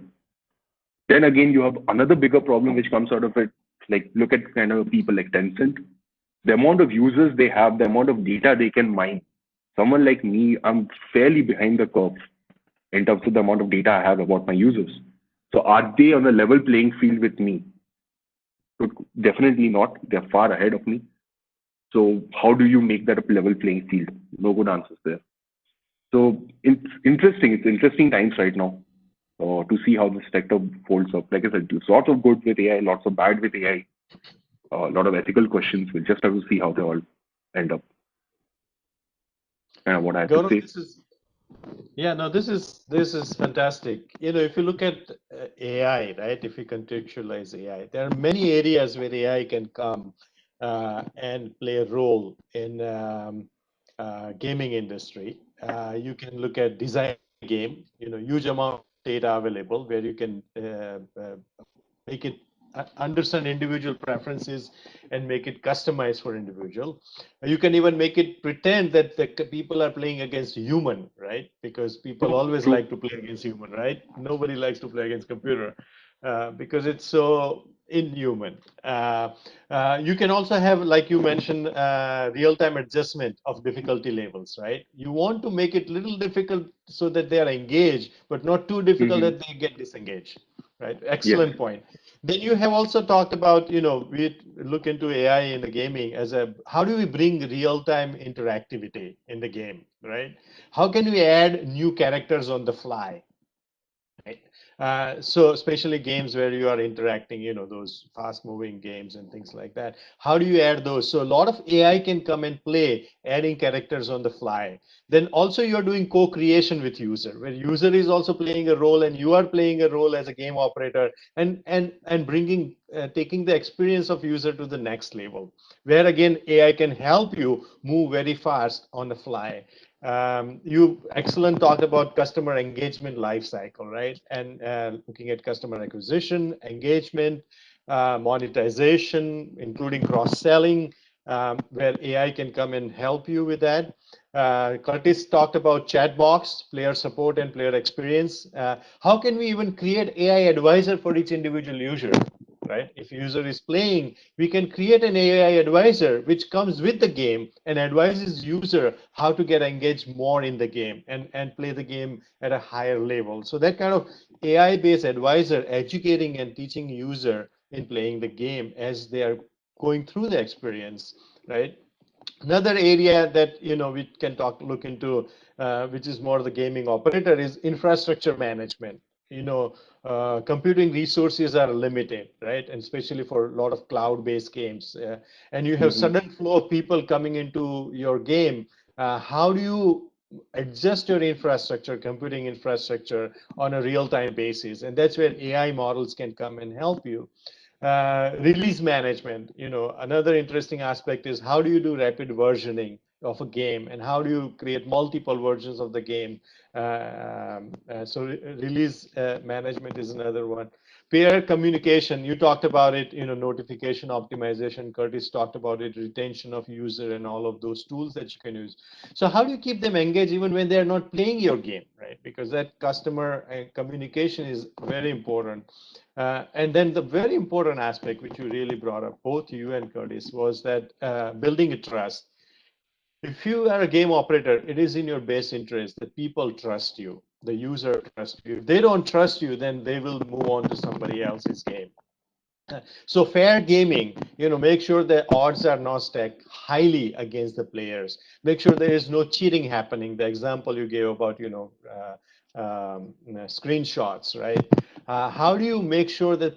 Then again, you have another bigger problem which comes out of it. Like look at kind of people like Tencent, the amount of users they have, the amount of data they can mine. Someone like me, I'm fairly behind the curve in terms of the amount of data I have about my users. So are they on a level playing field with me? Definitely not. They're far ahead of me. So how do you make that a level playing field? No good answers there. So it's interesting. It's interesting times right now to see how this sector folds up. Like I said, there's lots of good with AI, lots of bad with AI, a lot of ethical questions. We'll just have to see how they all end up. And what I have Gaurav, to say. This is fantastic. You know, if you look at AI, right? If you contextualize AI, there are many areas where AI can come and play a role in gaming industry. You can look at design game. You know, huge amount data available where you can make it understand individual preferences and make it customized for individual. You can even make it pretend that the people are playing against human, right? Because people always True. like to play against human, right? Nobody likes to play against computer because it's so inhuman. You can also have, like you mentioned, real-time adjustment of difficulty levels, right? You want to make it little difficult so that they are engaged, but not too difficult Hmm. that they get disengaged, right? Yes. Excellent point. Then you have also talked about, we look into AI in the gaming as how do we bring real-time interactivity in the game, right? How can we add new characters on the fly? Right. So especially games where you are interacting, those fast moving games and things like that. How do you add those? So a lot of AI can come and play, adding characters on the fly. Then also you're doing co-creation with user, where user is also playing a role and you are playing a role as a game operator and bringing, taking the experience of user to the next level, where again, AI can help you move very fast on the fly. You excellent talk about customer engagement lifecycle, right? And looking at customer acquisition, engagement, monetization, including cross-selling, where AI can come and help you with that. Curtis talked about chat box, player support, and player experience. How can we even create AI advisor for each individual user? Right? If user is playing, we can create an AI advisor which comes with the game and advises user how to get engaged more in the game and play the game at a higher level. So that kind of AI-based advisor educating and teaching user in playing the game as they are going through the experience, right? Another area that we can look into, which is more the gaming operator, is infrastructure management. Computing resources are limited, right? And especially for a lot of cloud-based games, and you have Hmm. sudden flow of people coming into your game. How do you adjust your infrastructure, computing infrastructure, on a real-time basis? And that's where AI models can come and help you. Release management, another interesting aspect is how do you do rapid versioning of a game and how do you create multiple versions of the game. So release management is another one. Peer communication, you talked about it, notification optimization. Curtis talked about it, retention of user and all of those tools that you can use. So how do you keep them engaged even when they're not playing your game, right? Because that customer communication is very important. And then the very important aspect, which you really brought up, both you and Curtis, was that building a trust. If you are a game operator, it is in your best interest that people trust you, the user trust you. If they don't trust you, then they will move on to somebody else's game. So fair gaming, make sure the odds are not stacked highly against the players. Make sure there is no cheating happening. The example you gave about, screenshots, right? How do you make sure that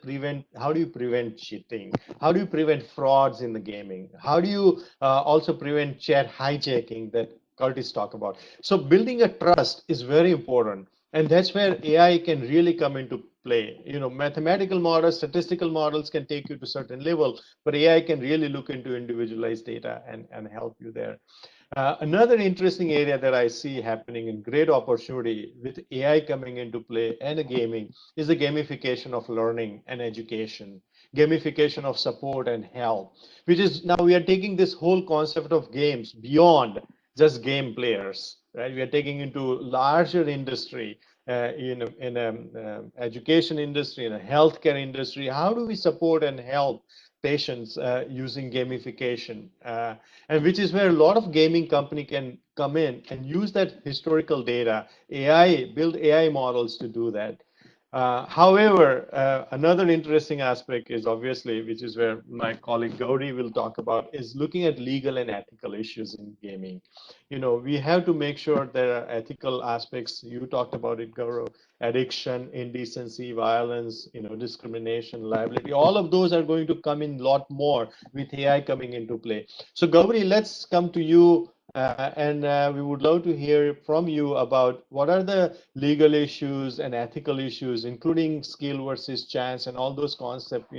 how do you prevent cheating? How do you prevent frauds in the gaming? How do you also prevent chat hijacking that Curtis talked about? So building a trust is very important. And that's where AI can really come into play. Mathematical models, statistical models can take you to certain level, but AI can really look into individualized data and help you there. Another interesting area that I see happening in great opportunity with AI coming into play and gaming is the gamification of learning and education, gamification of support and help, which is now we are taking this whole concept of games beyond just game players, right? We are taking into larger industry, in a education industry, in a healthcare industry. How do we support and help patients using gamification? And which is where a lot of gaming company can come in and use that historical data, AI, build AI models to do that. However, another interesting aspect is obviously, which is where my colleague Gowree will talk about, is looking at legal and ethical issues in gaming. We have to make sure there are ethical aspects. You talked about it, Gaurav, addiction, indecency, violence, discrimination, liability. All of those are going to come in a lot more with AI coming into play. So Gowree, let's come to you. And we would love to hear from you about what are the legal issues and ethical issues, including skill versus chance and all those concepts.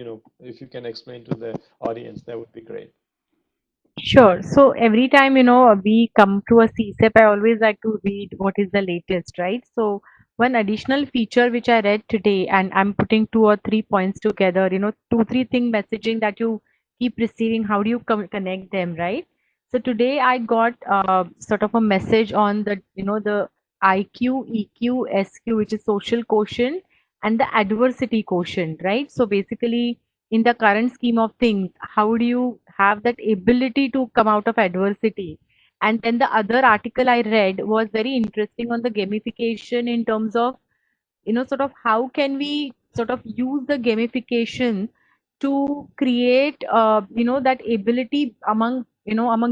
If you can explain to the audience, that would be great. Sure. So every time, we come to a cCep, I always like to read what is the latest, right? So one additional feature which I read today, and I'm putting 2 or 3 points together, 2, 3 thing messaging that you keep receiving, how do you connect them, right? So today I got sort of a message on the IQ, EQ, SQ, which is social quotient, and the adversity quotient, right? So basically, in the current scheme of things, how do you have that ability to come out of adversity? And then the other article I read was very interesting on the gamification in terms of, sort of how can we sort of use the gamification to create, that ability among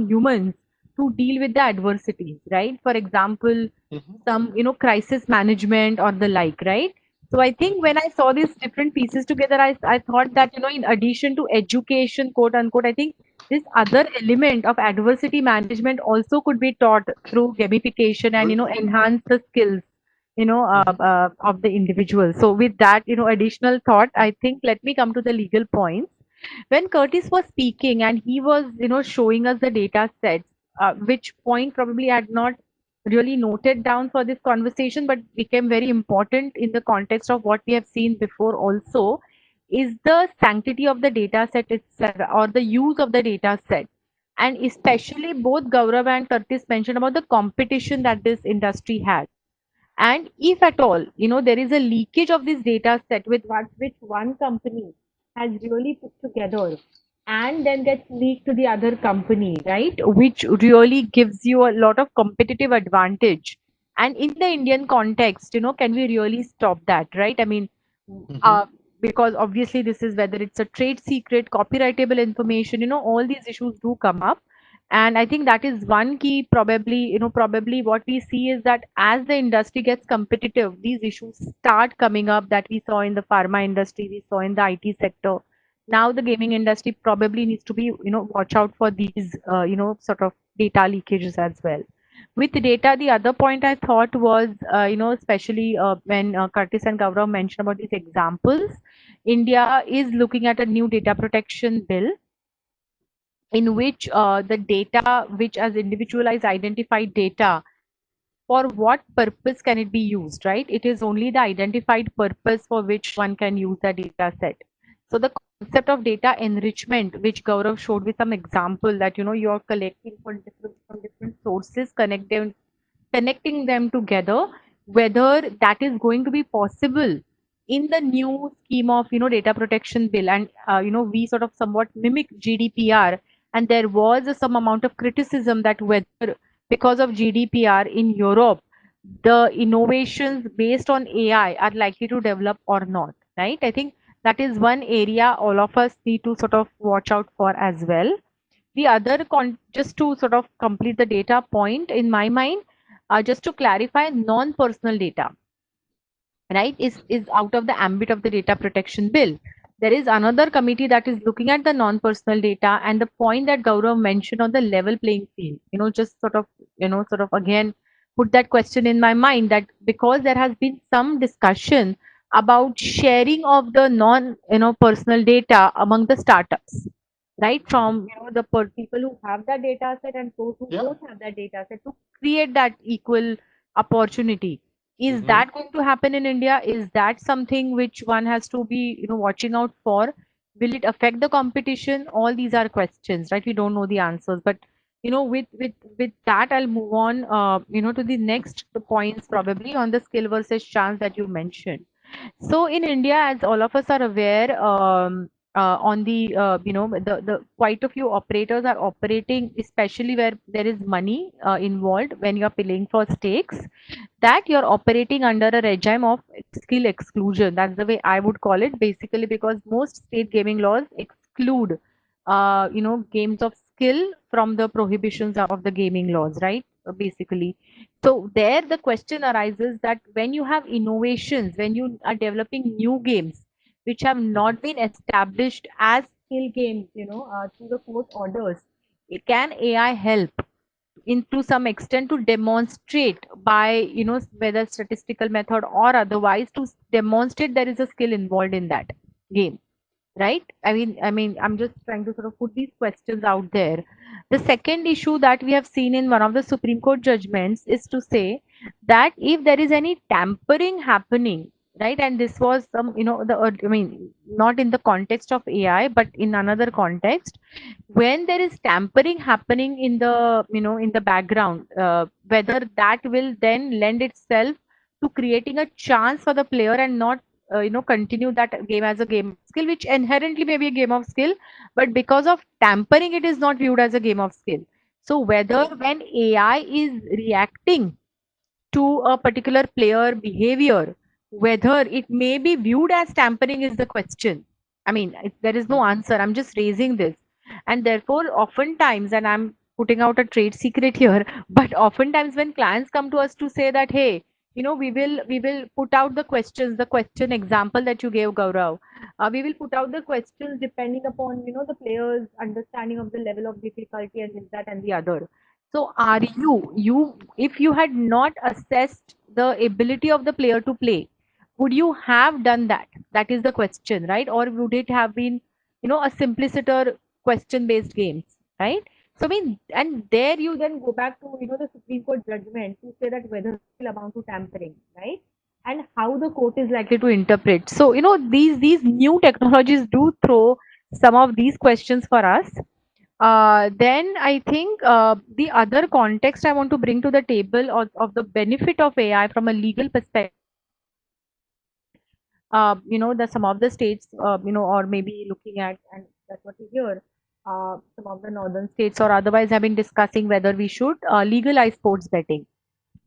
humans to deal with the adversities, right? For example, Mhm. some, crisis management or the like, right? So I think when I saw these different pieces together, I thought that, in addition to education, quote unquote, I think this other element of adversity management also could be taught through gamification and, enhance the skills, Mhm. of the individual. So with that, additional thought, I think let me come to the legal points. When Curtis was speaking and he was, showing us the data sets, which point probably I had not really noted down for this conversation, but became very important in the context of what we have seen before also, is the sanctity of the data set itself or the use of the data set. And especially both Gaurav and Curtis mentioned about the competition that this industry has. And if at all, there is a leakage of this data set with what which one company has really put together and then gets leaked to the other company, right? Which really gives you a lot of competitive advantage. And in the Indian context, can we really stop that, right? I mean, Mhm. uh, because obviously this is whether it's a trade secret, copyrightable information, all these issues do come up. And I think that is one key, probably, probably what we see is that as the industry gets competitive, these issues start coming up that we saw in the pharma industry, we saw in the IT sector. Now the gaming industry probably needs to be, watch out for these, sort of data leakages as well. With data, the other point I thought was, especially when Curtis and Gaurav mentioned about these examples, India is looking at a new data protection bill in which the data, which as individualized identified data, for what purpose can it be used, right? It is only the identified purpose for which one can use the data set. So the concept of data enrichment, which Gaurav showed with some example that, you're collecting from different sources, connecting them together, whether that is going to be possible in the new scheme of, data protection bill. And we sort of somewhat mimic GDPR, and there was some amount of criticism that whether because of GDPR in Europe, the innovations based on AI are likely to develop or not, right? I think that is one area all of us need to sort of watch out for as well. The other, just to sort of complete the data point in my mind, just to clarify, non-personal data, right, is out of the ambit of the data protection bill. There is another committee that is looking at the non-personal data, and the point that Gaurav mentioned on the level playing field, just sort of, sort of again put that question in my mind, that because there has been some discussion about sharing of the non, personal data among the startups, right, Mhm. from, the people who have that data set and those who Yeah. don't have that data set, to create that equal opportunity. Is Mhm. that going to happen in India? Is that something which one has to be, watching out for? Will it affect the competition? All these are questions, right? We don't know the answers, but with that, I'll move on, to the next points, probably on the skill versus chance that you mentioned. So in India, as all of us are aware, on the, the quite a few operators are operating, especially where there is money involved when you're paying for stakes, that you're operating under a regime of skill exclusion. That's the way I would call it, basically, because most state gaming laws exclude, games of skill from the prohibitions of the gaming laws, right? Basically. So there the question arises that when you have innovations, when you are developing new games which have Mhm. not been established as skill games, through the court orders, can AI help into some extent to demonstrate by, whether statistical method or otherwise, to demonstrate there is a skill involved in that game? right? I'm just trying to sort of put these questions out there. The second issue that we have seen in one of the Supreme Court judgments is to say that if there is any tampering happening, right, and this was some, not in the context of AI, but in another context, when there is tampering happening in the, in the background, whether that will then lend itself to creating a chance for the player and not continue that game as a game of skill, which inherently may be a game of skill, but because of tampering it is not viewed as a game of skill. So whether when AI is reacting to a particular player behavior, whether it may be viewed as tampering is the question. There is no answer. I'm just raising this. And therefore, oftentimes, and I'm putting out a trade secret here, but oftentimes when clients come to us to say that, hey, we will put out the questions, the question example that you gave, Gaurav. We will put out the questions depending upon, the player's understanding of the level of difficulty and this, that, and the other. So are you if you had not assessed the ability of the player to play, would you have done that? That is the question, right? Or would it have been, a simpliciter question based games, right? So and there you then go back to, the Supreme Court judgment to say that whether it will amount to tampering, right? And how the court is likely to interpret. So, these new technologies do throw some of these questions for us. Then I think the other context I want to bring to the table of the benefit of AI from a legal perspective, the some of the states, or maybe looking at, and that's what we hear, some of the northern states or otherwise have been discussing whether we should legalize sports betting.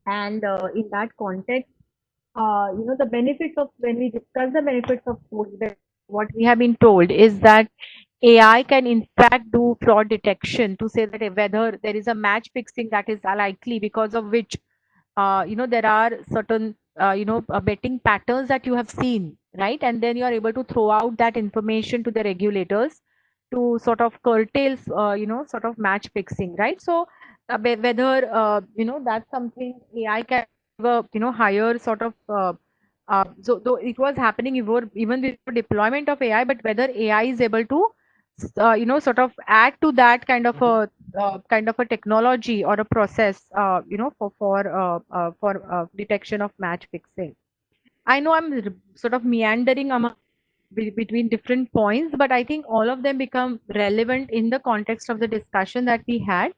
And in that context, the benefits of, when we discuss the benefits of sports betting, what we have been told is that AI can in fact do fraud detection to say that whether there is a match fixing that is likely, because of which there are certain betting patterns that you have seen, right? And then you are able to throw out that information to the regulators to sort of curtail sort of match fixing, right? So whether that's something AI can have a higher sort of so though it was happening even before deployment of AI, but whether AI is able to sort of add to that kind of a technology or a process, for detection of match fixing. I know I'm sort of meandering between different points, but I think all of them become relevant in the context of the discussion that we had.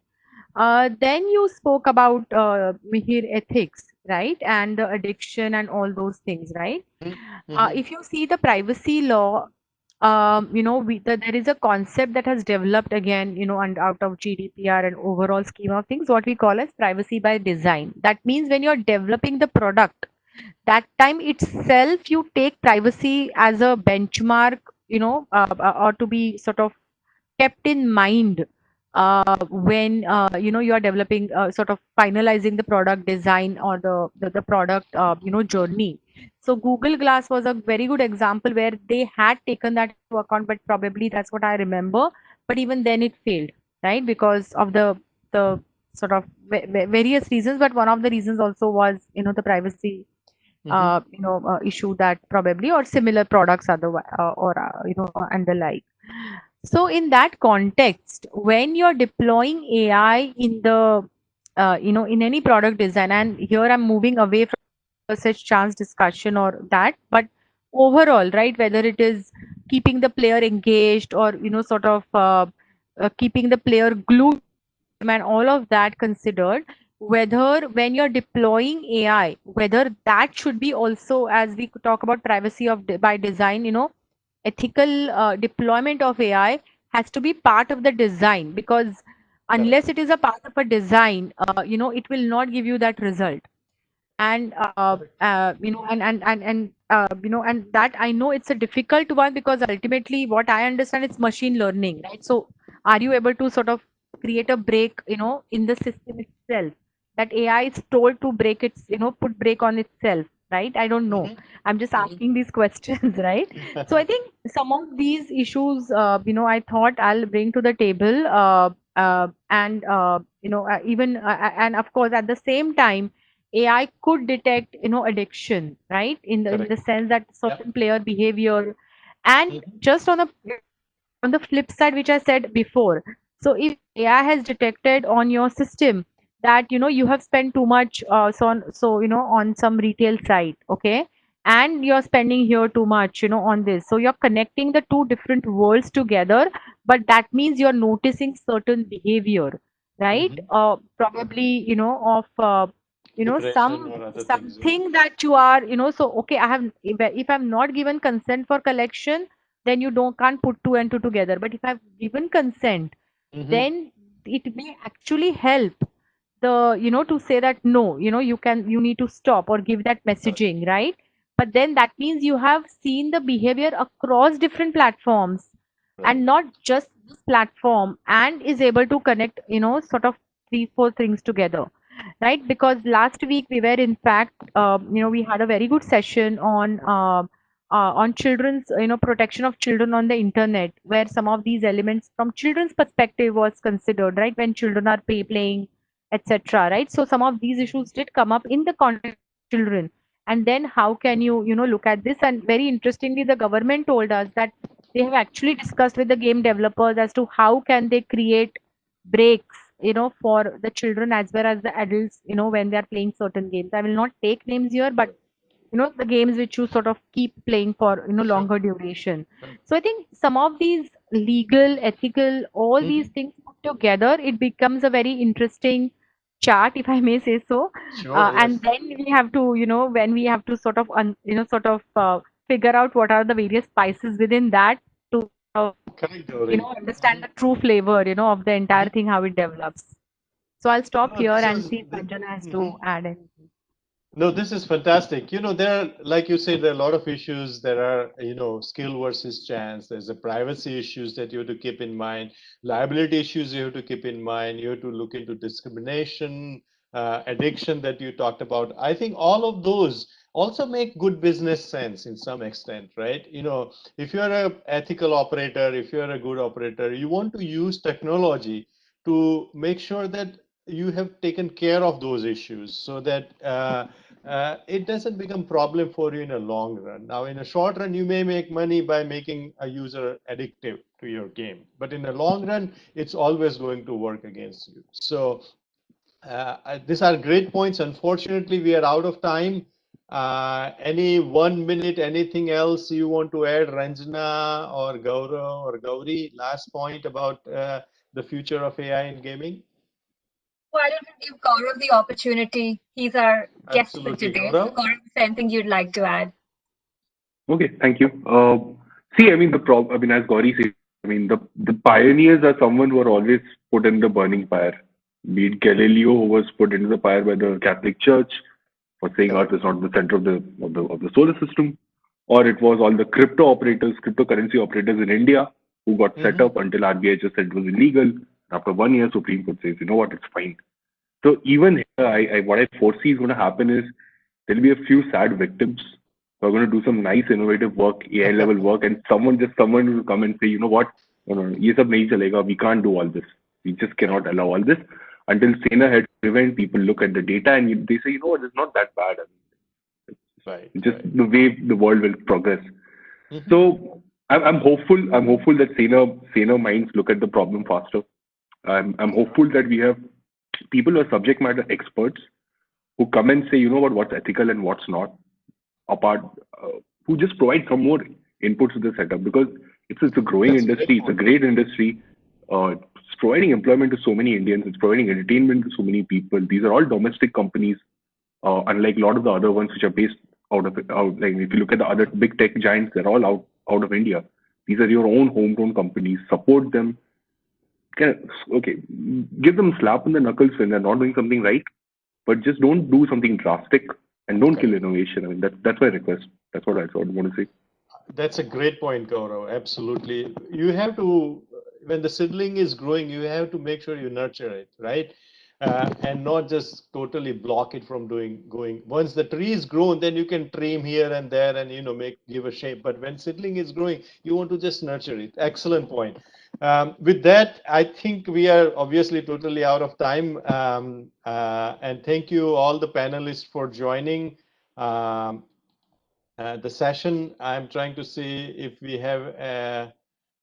Then you spoke about Mihir ethics, right, and the addiction and all those things, right? If you see the privacy law, there is a concept that has developed again, and out of GDPR and overall scheme of things, what we call as privacy by design. That means when you're developing the product, that time itself you take privacy as a benchmark, or to be sort of kept in mind when you are developing, sort of finalizing the product design or the product journey. So Google Glass was a very good example where they had taken that into account, but probably that's what I remember. But even then it failed, right? Because of the sort of various reasons. But one of the reasons also was the privacy issue that probably, or similar products otherwise, or and the like. So in that context, when you're deploying AI in the in any product design, and here I'm moving away from such chance discussion or that, but overall, right, whether it is keeping the player engaged or sort of keeping the player glued, and all of that considered, whether when you're deploying AI, whether that should be also, as we could talk about privacy by design, ethical deployment of AI has to be part of the design, because unless it is a part of a design, it will not give you that result. And and that I know it's a difficult one, because ultimately what I understand, it's machine learning, right? So are you able to sort of create a break in the system itself, that AI is told to break its put break on itself, right? I don't know. I'm just asking these questions, right? So I think some of these issues, I thought I'll bring to the table, and even and of course at the same time AI could detect, addiction, right? In the sense that certain player behavior And just on the flip side, which I said before, so if AI has detected on your system that you have spent too much, on some retail site, okay, and you're spending here too much, on this, so you're connecting the two different worlds together, but that means you're noticing certain behavior, right? Probably of Depression some or other things. Yeah. something that you are, so okay, I have, if I'm not given consent for collection, then you don't can't put two and two together. But if I've given consent, Mm-hmm. then it may actually help the to say that no, you need to stop or give that Correct. messaging, right? But then that means you have seen the behavior across different platforms and Right. not just this platform, and is able to connect sort of three four things together, right? Because last week we were in fact, we had a very good session on children's, protection of children on the internet, where some of these elements from children's perspective was considered, right? When children are playing, etc., right? So some of these issues did come up in the context of children. And then how can you look at this? And very interestingly, the government told us that they have actually discussed with the game developers as to how can they create breaks, for the children as well as the adults, when they are playing certain games. I will not take names here, but the games which you sort of keep playing for Sure. longer duration. Sure. So I think some of these legal, ethical, all these Mm-hmm. things put together, it becomes a very interesting chart, if I may say so. Sure. And Yes. then we have to, when we have to sort of figure out what are the various spices within that to Correct, Gowree. understand the true flavor of the entire Mm-hmm. thing, how it develops. So I'll stop No, here this and was. see if Ranjana has Mhm. to add anything. No, this is fantastic. There are, like you say, there are a lot of issues. There are, skill versus chance. There's the privacy issues that you have to keep in mind, liability issues you have to keep in mind. You have to look into discrimination, addiction that you talked about. I think all of those also make good business sense in some extent, right? If you're a ethical operator, if you're a good operator, you want to use technology to make sure that you have taken care of those issues so that it doesn't become problem for you in a long run. Now, in a short run, you may make money by making a user addictive to your game, but in the long run, it's always going to work against you. So these are great points. Unfortunately, we are out of time. Any 1 minute, anything else you want to add, Ranjana or Gaurav or Gowree? Last point about the future of AI in gaming? Why don't we give Gaurav the opportunity? He's our guest for Absolutely, today. So, Gaurav. Gaurav, is there anything you'd like to add? Okay, thank you. See, I mean, as Gauri said, I mean, the pioneers are someone who are always put in the burning fire. Be it Galileo, who was put into the fire by the Catholic Church for saying Earth Correct. is not the center of the solar system, or it was all the crypto operators, cryptocurrency operators in India who got set Mm-hmm. up until RBI just said it was illegal. After 1 year, Supreme Court says, you know what, it's fine. So even here, what I foresee is going to happen is there'll be a few sad victims who are going to do some nice innovative work, AI level work, and someone will come and say, you know what, no, ye sab nahi chalega. We can't do all this. We just cannot allow all this until Sena had to prevent people look at the data and they say, you know what, it's not that bad. I Right, mean, just right. the way the world will progress. Mm-hmm. So I'm hopeful. I'm hopeful that Sena minds look at the problem faster. I'm hopeful that we have people who are subject matter experts who come and say, you know what, what's ethical and what's not, apart, who just provide some more inputs to the setup because it's a growing That's a great industry, it's a point. great industry. It's providing employment to so many Indians, it's providing entertainment to so many people. These are all domestic companies, unlike a lot of the other ones which are based out. Like if you look at the other big tech giants, they're all out of India. These are your own homegrown companies. Support them. Okay, give them a slap in the knuckles when they're not doing something right, but just don't do something drastic and don't kill Correct. innovation. I mean, that's my request. That's what I sort of want to say. That's a great point, Gaurav. Absolutely. You have to, when the seedling is growing, you have to make sure you nurture it, right? And not just totally block it from going. Once the tree is grown, then you can trim here and there and give a shape. But when seedling is growing, you want to just nurture it. Excellent point. With that, I think we are obviously totally out of time. And thank you all the panelists for joining. Um, the session. I'm trying to see if we have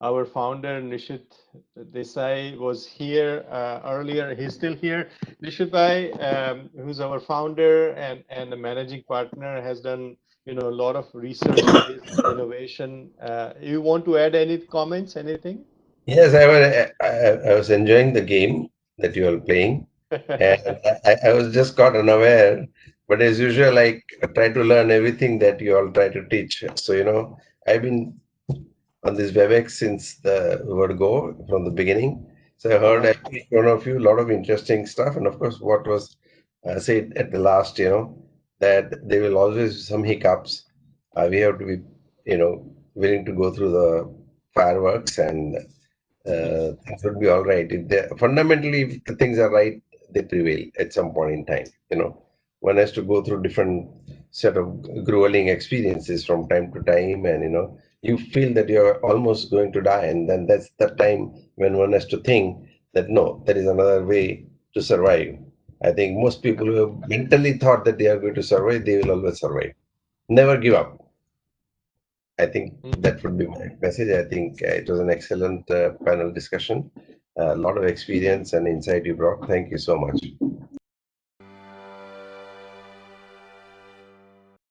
our founder Nishith Desai was here earlier. He's still here. Nishith Bhai, who's our founder and a managing partner, has done a lot of research-based innovation. You want to add any comments? Anything? Yes, I was enjoying the game that you are playing, and I was just got unaware. But as usual, I try to learn everything that you all try to teach. So, I've been on this WebEx since the word go from the beginning. So I heard every one of you a lot of interesting stuff, and of course, what was said at the last, that there will always be some hiccups. We have to be, willing to go through the fireworks, and things would be all right. Fundamentally, if the things are right, they prevail at some point in time. One has to go through different set of grueling experiences from time to time, and you feel that you're almost going to die, and then that's the time when one has to think that no, there is another way to survive. I think most people who have mentally thought that they are going to survive, they will always survive. Never give up. I think that would be my message. I think it was an excellent panel discussion. A lot of experience and insight you brought. Thank you so much.